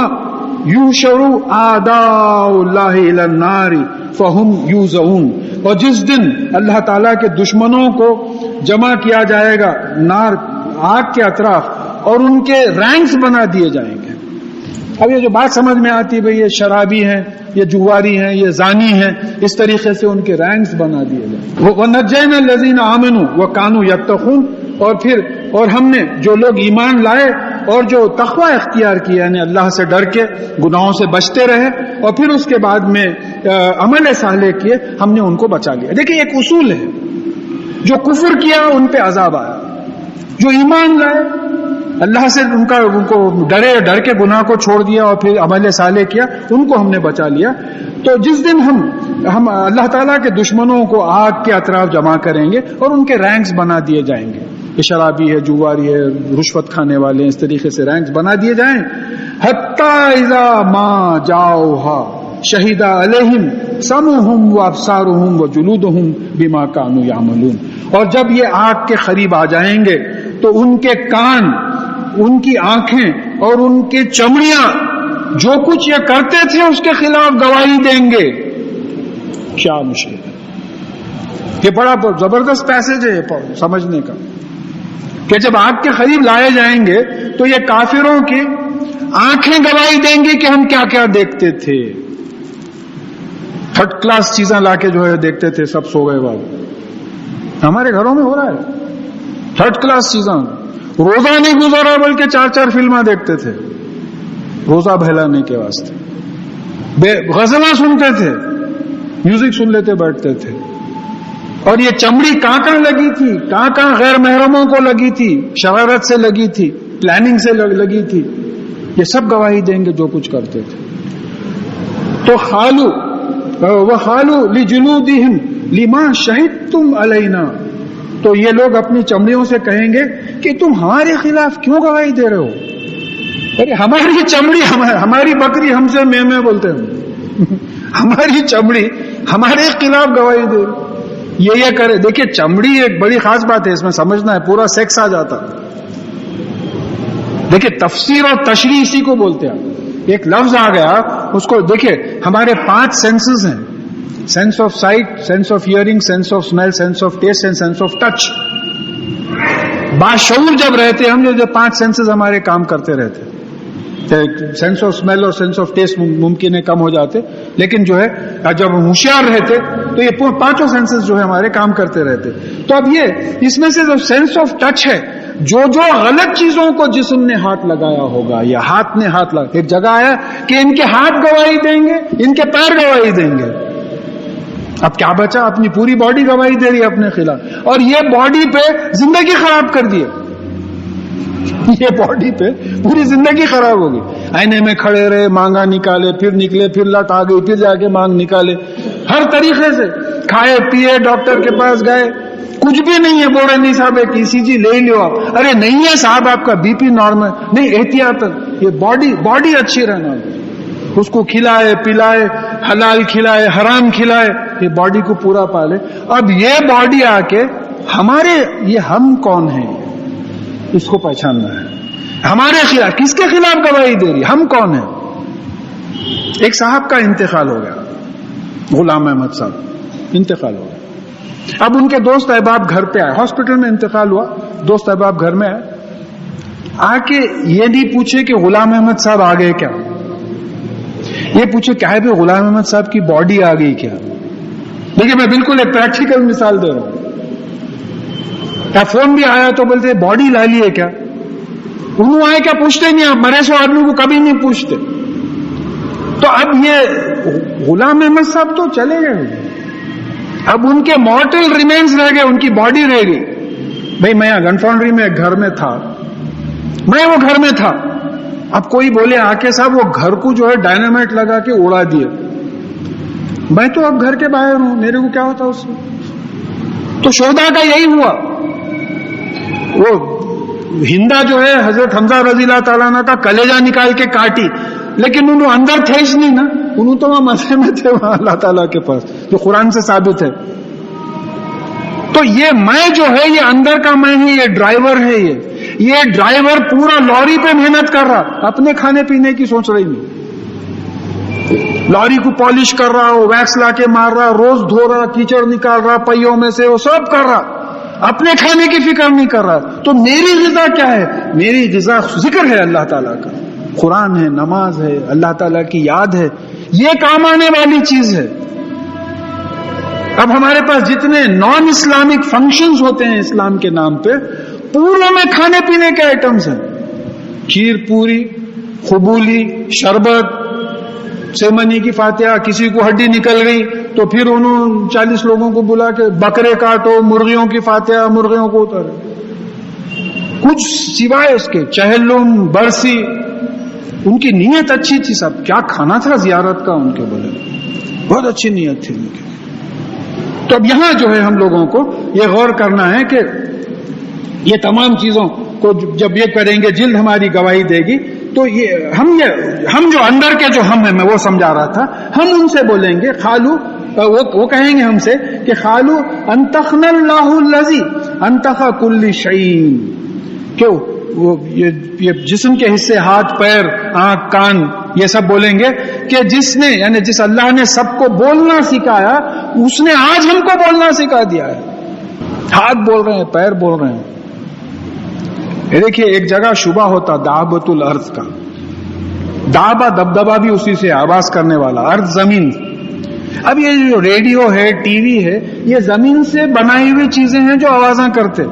Speaker 1: يُحْشَرُ أَعْدَاءُ اللَّهِ إِلَى النَّارِ فَهُمْ يُوزَعُونَ. اور جس دن اللہ تعالیٰ کے دشمنوں کو جمع کیا جائے گا نار، آگ کے اطراف، اور ان کے رینکس بنا دیے جائیں گے. اب یہ جو بات سمجھ میں آتی ہے بھئی یہ شرابی ہیں، یہ جواری ہیں، یہ زانی ہیں، اس طریقے سے ان کے رینکس بنا دیے جائیں. وَنَجَّيْنَا الَّذِينَ آمَنُوا وَكَانُوا يَتَّقُونَ. اور ہم نے جو لوگ ایمان لائے اور جو تقوی اختیار کیا، یعنی اللہ سے ڈر کے گناہوں سے بچتے رہے، اور پھر اس کے بعد میں عمل صالح کیے، ہم نے ان کو بچا لیا. دیکھیں ایک اصول ہے، جو کفر کیا ان پہ عذاب آیا، جو ایمان لائے اللہ سے ان کو ڈر کے گناہ کو چھوڑ دیا اور پھر عمل صالح کیا، ان کو ہم نے بچا لیا. تو جس دن ہم اللہ تعالیٰ کے دشمنوں کو آگ کے اطراف جمع کریں گے اور ان کے رینکس بنا دیے جائیں گے. یہ شرابی ہے، جواری ہے، رشوت کھانے والے ہیں، اس طریقے سے رینکس بنا دیے جائیں. حتی اذا ما جاؤہا شہد علیہم سمعہم وابصارہم وجلودہم بما کانوا یعملون. اور جب یہ آگ کے قریب آ جائیں گے تو ان کے کان، ان کی آنکھیں اور ان کی چمڑیاں جو کچھ یہ کرتے تھے اس کے خلاف گواہی دیں گے. کیا مشکل ہے. یہ بڑا زبردست پیسج ہے یہ سمجھنے کا کہ جب آگ کے قریب لائے جائیں گے تو یہ کافروں کی آنکھیں گواہی دیں گی کہ ہم کیا کیا دیکھتے تھے. تھرڈ کلاس چیزاں لا کے جو ہے دیکھتے تھے، سب سو گئے بعد. ہمارے گھروں میں ہو رہا ہے تھرڈ کلاس چیزاں. روزہ نہیں گزارا بلکہ 4 فلمیں دیکھتے تھے روزہ بہلانے کے واسطے. غزلیں سنتے تھے، میوزک سن لیتے بیٹھتے تھے. اور یہ چمڑی کہاں لگی تھی، کہاں غیر محرموں کو لگی تھی، شرارت سے لگی تھی، پلاننگ سے لگی تھی. یہ سب گواہی دیں گے جو کچھ کرتے تھے. تو وَقَالُوا لِجُلُودِهِمْ لِمَا شَهِدتُّمْ عَلَيْنَا. تو یہ لوگ اپنی چمڑیوں سے کہیں گے کہ تم ہمارے خلاف کیوں گواہی دے رہے ہو. ارے ہماری چمڑی، ہماری بکری ہم سے میں بولتے ہیں، ہماری چمڑی ہمارے خلاف گواہی دے. یہ کرے. دیکھیے چمڑی ایک بڑی خاص بات ہے، اس میں سمجھنا ہے، پورا سیکس آ جاتا. دیکھیے تفسیر اور تشریح اسی کو بولتے ہیں. ایک لفظ آ گیا اس کو دیکھیے. ہمارے 5 سینسز ہیں، sense of sight, sense of hearing, sense of smell, sense of test and sense of touch. باشعور جب رہتے ہم، جو 5 سینسز ہمارے کام کرتے رہتے. سینس آف اسمیل اور سینس آف ٹیسٹ ممکن ہے کم ہو جاتے، لیکن جو ہے جب ہم ہوشیار رہتے تو یہ 5 سینسز جو ہے ہمارے کام کرتے رہتے. تو اب یہ اس میں سے جو سینس آف ٹچ ہے، جو غلط چیزوں کو جسم نے ہاتھ لگایا ہوگا یا ہاتھ نے ہاتھ لگا، ایک جگہ آیا کہ ان کے ہاتھ گواہی دیں گے، ان کے پیر گواہی دیں گے. اب کیا بچا؟ اپنی پوری باڈی گواہی دے رہی ہے اپنے خلاف. اور یہ باڈی پہ زندگی خراب کر دی. یہ باڈی پہ پوری زندگی خراب ہوگی. آئینے میں کھڑے رہے، مانگا نکالے، پھر نکلے، پھر لٹ آ گئی، پھر جا کے مانگ نکالے، ہر طریقے سے کھائے پیے، ڈاکٹر کے پاس گئے، کچھ بھی نہیں ہے. بول رہے نہیں صاحب ایک ECG لے لو آپ. ارے نہیں ہے صاحب آپ کا BP نارمل نہیں، احتیاط. یہ باڈی اچھی رہنا، اس کو کھلائے پلائے، حلال کھلائے حرام کھلائے، یہ باڈی کو پورا پالے. اب یہ باڈی آ کے یہ ہم کون ہیں اس کو پہچاننا ہے. ہمارے خلاف کس کے خلاف گواہی دے رہی، ہم کون ہیں. ایک صاحب کا انتقال ہو گیا، غلام احمد صاحب انتقال ہو گیا. اب ان کے دوست احباب گھر پہ آئے، ہاسپٹل میں انتقال ہوا، دوست احباب گھر میں آ کے یہ نہیں پوچھے کہ غلام احمد صاحب آ گئے کیا، یہ پوچھے کیا ہے بھی غلام احمد صاحب کی باڈی آ گئی کیا. دیکھیے میں بالکل ایک پریکٹیکل مثال دے رہا ہوں. فون بھی آیا تو بولتے باڈی لا لی ہے کیا. انہوں آئے کیا پوچھتے نہیں، آپ مرے سو آدمی کو کبھی نہیں پوچھتے. تو اب یہ غلام احمد صاحب تو چلے گئے، اب ان کے مارٹل ریمینز رہ گئے، ان کی باڈی رہ گئی. بھائی میں گن فاؤنڈری میں ایک گھر میں تھا، میں وہ گھر میں تھا. اب کوئی بولے آ کے صاحب وہ گھر کو جو ہے ڈائنامائٹ لگا کے اڑا دیے. میں تو اب گھر کے باہر ہوں، میرے کو کیا ہوتا اس سے. تو شہداء کا یہی ہوا. وہ ہندا جو ہے حضرت حمزہ رضی اللہ تعالیٰ عنہ کا کلیجہ نکال کے کاٹی، لیکن انہوں اندر تھے نہیں نا، انہوں تو وہاں مسئلے میں تھے وہاں اللہ تعالیٰ کے پاس، جو قرآن سے ثابت ہے. تو یہ میں جو ہے یہ اندر کا میں ہے، یہ ڈرائیور ہے. یہ ڈرائیور پورا لوری پہ محنت کر رہا، اپنے کھانے پینے کی سوچ رہی نہیں. لوری کو پالش کر رہا، وہ ویکس لا کے مار رہا، روز دھو رہا، کیچڑ نکال رہا پہیوں میں سے، وہ سب کر رہا، اپنے کھانے کی فکر نہیں کر رہا. تو میری غذا کیا ہے؟ میری غذا ذکر ہے اللہ تعالیٰ کا، قرآن ہے، نماز ہے، اللہ تعالیٰ کی یاد ہے. یہ کام آنے والی چیز ہے. اب ہمارے پاس جتنے نان اسلامک فنکشنز ہوتے ہیں اسلام کے نام پہ، پوروں میں کھانے پینے کے آئٹمز ہیں. کھیر پوری، قبولی، شربت، سیمنی کی فاتحہ. کسی کو ہڈی نکل گئی تو پھر انہوں 40 لوگوں کو بلا کے بکرے کاٹو، مرغیوں کی فاتحہ، مرغیوں کو اتارو. کچھ سوائے اس کے چہلم، برسی. ان کی نیت اچھی تھی، سب کیا کھانا تھا زیارت کا، ان کے بولے بہت اچھی نیت تھی ان کی. تو اب یہاں جو ہے ہم لوگوں کو یہ غور کرنا ہے کہ یہ تمام چیزوں کو جب یہ کریں گے، جلد ہماری گواہی دے گی، تو یہ ہم جو اندر کے جو ہم ہیں، میں وہ سمجھا رہا تھا، ہم ان سے بولیں گے قالو، وہ کہیں گے ہم سے کہ قالو انطقنا اللہ الذی انطق کل شیء، کیوں یہ جسم کے حصے، ہاتھ، پیر، آنکھ، کان، یہ سب بولیں گے کہ جس نے، یعنی جس اللہ نے سب کو بولنا سکھایا، اس نے آج ہم کو بولنا سکھا دیا ہے۔ ہاتھ بول رہے ہیں، پیر بول رہے ہیں۔ دیکھیے ایک جگہ شبہ ہوتا دعبۃ الارض کا، دعبہ دبدبہ بھی اسی سے، آواز کرنے والا، ارض زمین۔ اب یہ جو ریڈیو ہے، ٹی وی ہے، یہ زمین سے بنائی ہوئی چیزیں ہیں جو آوازاں کرتے،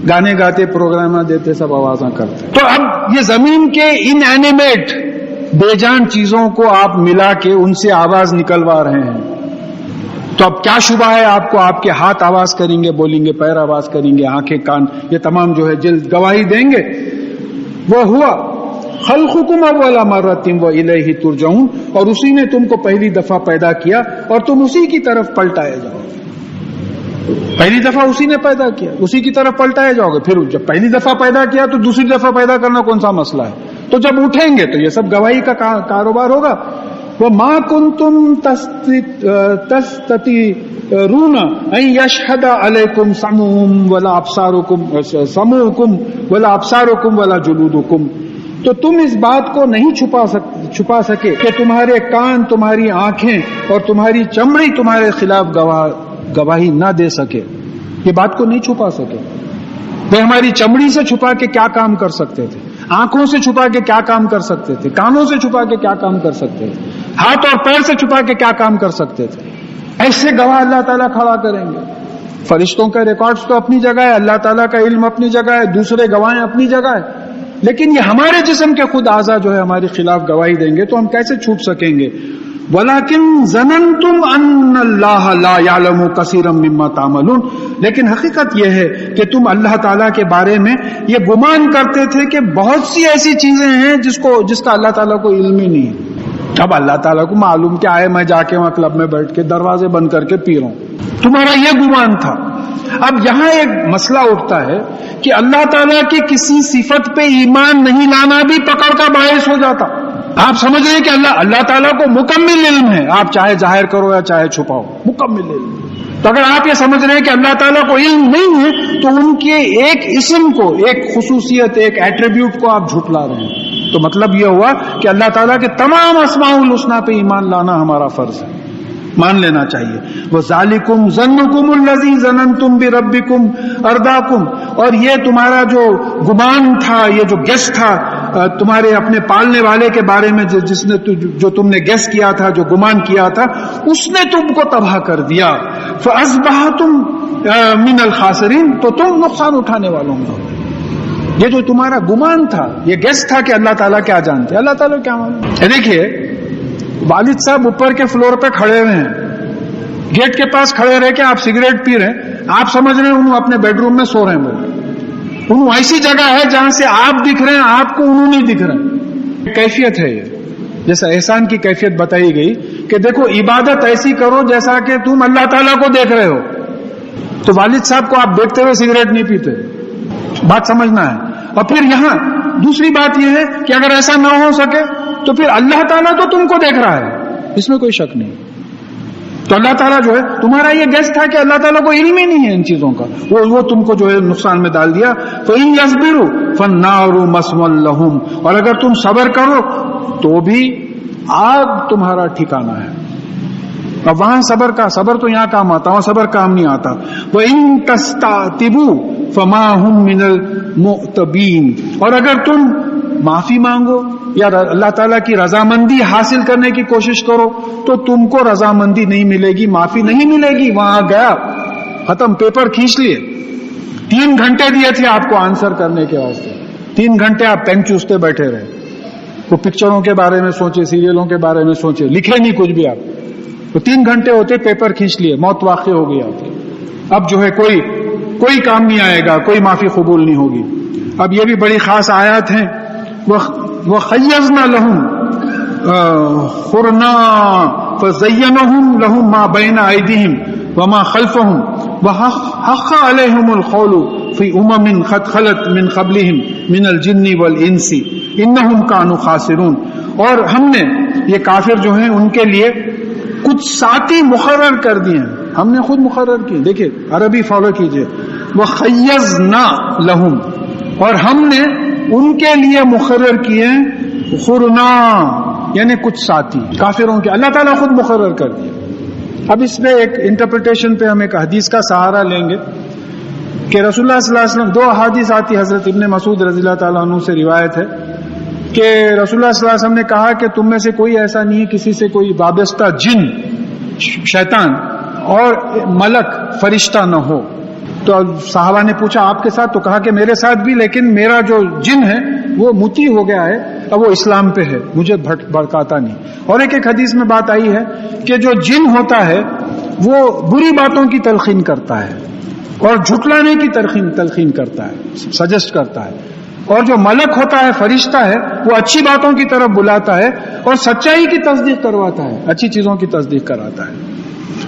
Speaker 1: گانے گاتے، پروگرام دیتے، سب آوازاں کرتے۔ تو اب یہ زمین کے ان اینیمیٹ بے جان چیزوں کو آپ ملا کے ان سے آواز نکلوا رہے ہیں، تو اب کیا شبہ ہے آپ کو؟ آپ کے ہاتھ آواز کریں گے، بولیں گے، پیر آواز کریں گے، آنکھیں، کان، یہ تمام جو ہے جلد گواہی دیں گے۔ وہ ہوا خلقکم اول مرۃ والیہ ترجعون، اور اسی نے تم کو پہلی دفعہ پیدا کیا اور تم اسی کی طرف پلٹائے جاؤ گے۔ پہلی دفعہ اسی نے پیدا کیا، اسی کی طرف پلٹائے جاؤ گے۔ پھر جب پہلی دفعہ پیدا کیا تو دوسری دفعہ پیدا کرنا کون سا مسئلہ ہے؟ تو جب اٹھیں گے تو یہ سب گواہی کا کاروبار ہوگا۔ وَمَا كُنْتُمْ تَسْتَطِيعُونَ أَن يَشْهَدَ عَلَيْكُمْ سَمْعُكُمْ وَلَا أَبْصَارُكُمْ وَلَا جُلُودُكُمْ، تو تم اس بات کو نہیں چھپا سکے کہ تمہارے کان، تمہاری آنکھیں اور تمہاری چمڑی تمہارے خلاف گواہی نہ دے سکے، یہ بات کو نہیں چھپا سکے۔ وہ ہماری چمڑی سے چھپا کے کیا کام کر سکتے تھے، آنکھوں سے چھپا کے کیا کام کر سکتے تھے، کانوں سے چھپا کے کیا کام کر سکتے تھے، ہاتھ اور پیر سے چھپا کے کیا کام کر سکتے تھے۔ ایسے گواہ اللہ تعالیٰ کھڑا کریں گے۔ فرشتوں کا ریکارڈز تو اپنی جگہ ہے، اللہ تعالیٰ کا علم اپنی جگہ ہے، دوسرے گواہیں اپنی جگہ ہے، لیکن یہ ہمارے جسم کے خود اعضاء جو ہے ہمارے خلاف گواہی دیں گے، تو ہم کیسے چھوٹ سکیں گے؟ وَلَكِنْ ظَنَنْتُمْ أَنَّ اللَّهَ لَا يَعْلَمُ كَثِيرًا مِمَّا تَعْمَلُونَ، لیکن حقیقت یہ ہے کہ تم اللہ تعالیٰ کے بارے میں یہ گمان کرتے تھے کہ بہت سی ایسی چیزیں ہیں جس کا اللہ تعالیٰ کو علم ہی نہیں ہے۔ اب اللہ تعالیٰ کو معلوم کیا ہے، میں جا کے وہاں کلب میں بیٹھ کے دروازے بند کر کے پی رہا ہوں، تمہارا یہ گمان تھا۔ اب یہاں ایک مسئلہ اٹھتا ہے کہ اللہ تعالیٰ کی کسی صفت پہ ایمان نہیں لانا بھی پکڑ کا باعث ہو جاتا۔ آپ سمجھ رہے ہیں کہ اللہ تعالیٰ کو مکمل علم ہے، آپ چاہے ظاہر کرو یا چاہے چھپاؤ، مکمل علم۔ تو اگر آپ یہ سمجھ رہے ہیں کہ اللہ تعالیٰ کو علم نہیں ہے، تو ان کے ایک اسم کو، ایک خصوصیت، ایک ایٹریبیوٹ کو آپ جھٹلا رہے ہیں، تو مطلب یہ ہوا کہ اللہ تعالیٰ کے تمام اسماء الحسنی پہ ایمان لانا ہمارا فرض ہے، مان لینا چاہیے۔ وَذَلِكُمْ ظَنُّكُمُ الَّذِي ظَنَنْتُمْ بِرَبِّكُمْ أَرْدَاكُمْ، اور یہ تمہارا جو گمان تھا، یہ جو گیس تھا تمہارے اپنے پالنے والے کے بارے میں، جو تم نے گیس کیا تھا، جو گمان کیا تھا، اس نے تم کو تباہ کر دیا۔ فَأَصْبَحْتُمْ مِنَ الْخَاسِرِينَ، تو تم نقصان اٹھانے والوں میں ہو۔ یہ جو تمہارا گمان تھا، یہ گیس تھا کہ اللہ تعالیٰ کیا جانتے، اللہ تعالیٰ کیا مانتے۔ دیکھیے والد صاحب اوپر کے فلور پہ کھڑے ہوئے ہیں، گیٹ کے پاس کھڑے رہ کے آپ سگریٹ پی رہے ہیں، آپ سمجھ رہے ہیں انہوں اپنے بیڈ روم میں سو رہے ہیں، بولے انہوں ایسی جگہ ہے جہاں سے آپ دکھ رہے ہیں، آپ کو انہوں نہیں دکھ رہے۔ کیفیت ہے یہ، جیسا احسان کی کیفیت بتائی گئی کہ دیکھو عبادت ایسی کرو جیسا کہ تم اللہ تعالیٰ کو دیکھ رہے ہو۔ تو والد صاحب کو آپ دیکھتے ہوئے سگریٹ نہیں پیتے، بات سمجھنا ہے۔ اور پھر یہاں دوسری بات یہ ہے کہ اگر ایسا نہ ہو سکے تو پھر اللہ تعالیٰ تو تم کو دیکھ رہا ہے، اس میں کوئی شک نہیں۔ تو اللہ تعالیٰ جو ہے، تمہارا یہ گیس تھا کہ اللہ تعالیٰ کو علم ہی نہیں ہے ان چیزوں کا، وہ تم کو جو ہے نقصان میں ڈال دیا۔ فَإِن يَصْبِرُوا فَالنَّارُ مَثْوًى لَهُمْ، اور اگر تم صبر کرو تو بھی آگ تمہارا ٹھکانہ ہے۔ اب وہاں صبر تو یہاں کام آتا، وہاں صبر کام نہیں آتا۔ وَإِن تَسْتَعْتِبُوا فَمَا هُم مِّنَ الْمُعْتَبِينَ، اور اگر تم معافی مانگو یا اللہ تعالیٰ کی رضامندی حاصل کرنے کی کوشش کرو تو تم کو رضامندی نہیں ملے گی، معافی نہیں ملے گی۔ وہاں گیا، ختم، پیپر کھینچ لیے، 3 گھنٹے دیے تھے آپ کو آنسر کرنے کے واسطے، 3 گھنٹے آپ پین چوستے بیٹھے رہے، وہ پکچروں کے بارے میں سوچے، سیریلوں کے بارے میں سوچے، لکھے نہیں کچھ بھی آپ، تو 3 گھنٹے ہوتے پیپر کھینچ لیے، موت واقع ہو گئی آپ کی۔ اب جو ہے کوئی کام نہیں آئے گا، کوئی معافی قبول نہیں ہوگی۔ اب یہ بھی بڑی خاص آیات ہیں، وَخَيَّزْنَا لَهُمْ خُرْنَا فَزَيَّنَهُمْ لَهُمْ مَا بَيْنَ أَيْدِيهِمْ وَمَا خَلْفَهُمْ وَحَقَّ عَلَيْهِمُ الْقَوْلُ فی امم قد خلت من قبلہم من الجن والانس انہم کانوا خاسرون. اور ہم نے یہ کافر جو ہیں ان کے لیے کچھ ساتھی مقرر کر دیے ہیں, ہم نے خود مقرر کیے. دیکھیں عربی فالو کیجئے, وَخَيَّزْنَا لَهُمْ, اور ہم نے ان کے لیے مقرر کیے قرنا, یعنی کچھ ساتھی کافروں کے اللہ تعالیٰ خود مقرر کر دیا. اب اس پہ ایک انٹرپریٹیشن پہ ہم ایک حدیث کا سہارا لیں گے کہ رسول اللہ صلی اللہ علیہ وسلم, دو احادیث آتی, حضرت ابن مسعود رضی اللہ تعالیٰ عنہ سے روایت ہے کہ رسول اللہ صلی اللہ علیہ وسلم نے کہا کہ تم میں سے کوئی ایسا نہیں ہے کسی سے کوئی وابستہ جن, شیطان اور ملک, فرشتہ نہ ہو. تو صحابہ نے پوچھا آپ کے ساتھ؟ تو کہا کہ میرے ساتھ بھی, لیکن میرا جو جن ہے وہ متی ہو گیا ہے, اب وہ اسلام پہ ہے, مجھے بھڑکاتا نہیں. اور ایک حدیث میں بات آئی ہے کہ جو جن ہوتا ہے وہ بری باتوں کی تلقین کرتا ہے اور جھٹلانے کی تلقین کرتا ہے, سجیسٹ کرتا ہے. اور جو ملک ہوتا ہے, فرشتہ ہے, وہ اچھی باتوں کی طرف بلاتا ہے اور سچائی کی تصدیق کرواتا ہے, اچھی چیزوں کی تصدیق کراتا ہے.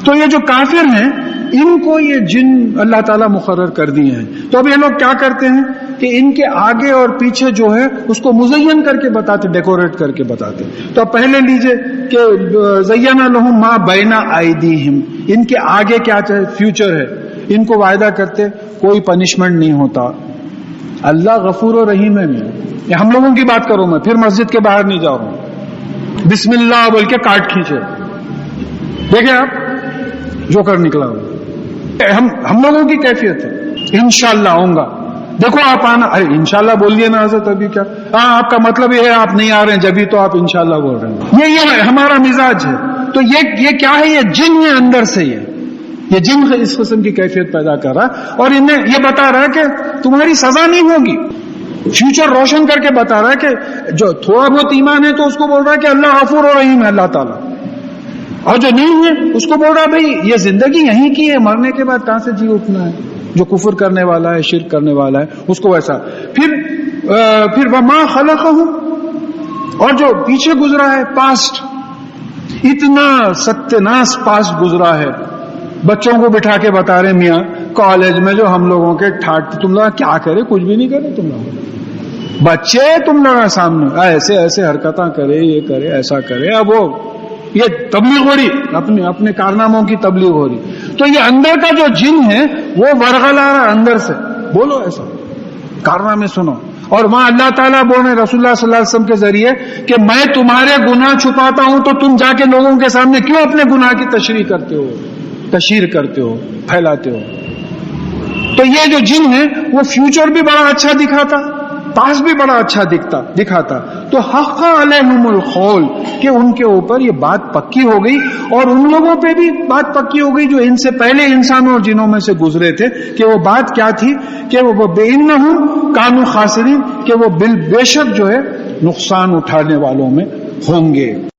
Speaker 1: تو یہ جو کافر ہیں ان کو یہ جن اللہ تعالیٰ مقرر کر دیے ہیں. تو اب یہ لوگ کیا کرتے ہیں کہ ان کے آگے اور پیچھے جو ہے اس کو مزین کر کے بتاتے, ڈیکوریٹ کر کے بتاتے. تو اب پہلے لیجئے کہ زینا لہم ما بین ایدیہم, ان کے آگے کیا چاہے فیوچر ہے, ان کو وعدہ کرتے کوئی پنشمنٹ نہیں ہوتا, اللہ غفور و رحیم ہے. یہ ہم لوگوں کی بات کروں میں, پھر مسجد کے باہر نہیں جا رہا ہوں, بسم اللہ بول کے کاٹ کھینچے. دیکھیں آپ جو کر نکلا ہو, ہم لوگوں کی کیفیت ہے. انشاءاللہ آؤں گا, دیکھو آپ آنا, ارے انشاءاللہ بول دیے نا حضرت, ابھی کیا ہاں آپ کا مطلب یہ ہے آپ نہیں آ رہے ہیں, جبھی تو آپ انشاءاللہ بول رہے ہیں. یہ ہمارا مزاج ہے. تو یہ کیا ہے, یہ جن ہے اندر سے, یہ جن اس قسم کی کیفیت پیدا کر رہا ہے اور انہیں یہ بتا رہا ہے کہ تمہاری سزا نہیں ہوگی. فیوچر روشن کر کے بتا رہا ہے کہ جو تھوڑا بہت ایمان ہے تو اس کو بول رہا ہے کہ اللہ غفور و رحیم ہے اللہ تعالیٰ, اور جو نہیں ہے اس کو بول رہا بھائی یہ زندگی یہیں کی ہے, مرنے کے بعد کہاں سے جی اٹھنا ہے. جو کفر کرنے والا ہے, شرک کرنے والا ہے, اس کو ویسا. پھر وما خلقہم, اور جو پیچھے گزرا ہے پاسٹ, اتنا ستیہ پاسٹ گزرا ہے. بچوں کو بٹھا کے بتا رہے میاں کالج میں جو ہم لوگوں کے ٹھاٹ, تم لوگ کیا کرے, کچھ بھی نہیں کرے تم لوگ, بچے تم لوگ سامنے ایسے ایسے حرکتاں کرے, یہ کرے, ایسا کرے. اب وہ یہ تبلیغ ہو رہی, اپنے کارناموں کی تبلیغ ہو رہی. تو یہ اندر کا جو جن ہے وہ ورغلا رہا اندر سے, بولو ایسا کارنامے سنو. اور وہاں اللہ تعالیٰ بول رہے رسول اللہ صلی اللہ علیہ وسلم کے ذریعے کہ میں تمہارے گناہ چھپاتا ہوں تو تم جا کے لوگوں کے سامنے کیوں اپنے گناہ کی تشریح کرتے ہو, تشہیر کرتے ہو, پھیلاتے ہو. تو یہ جو جن ہے وہ فیوچر بھی بڑا اچھا دکھاتا, پاس بھی بڑا اچھا دکھاتا. تو حق علیہم القول, کہ ان کے اوپر یہ بات پکی ہو گئی اور ان لوگوں پہ بھی بات پکی ہو گئی جو ان سے پہلے انسانوں اور جنوں میں سے گزرے تھے, کہ وہ بات کیا تھی کہ وہ بِإِنَّهُمْ كَانُوا خَاسِرِينَ, کہ وہ بے شک جو ہے نقصان اٹھانے والوں میں ہوں گے.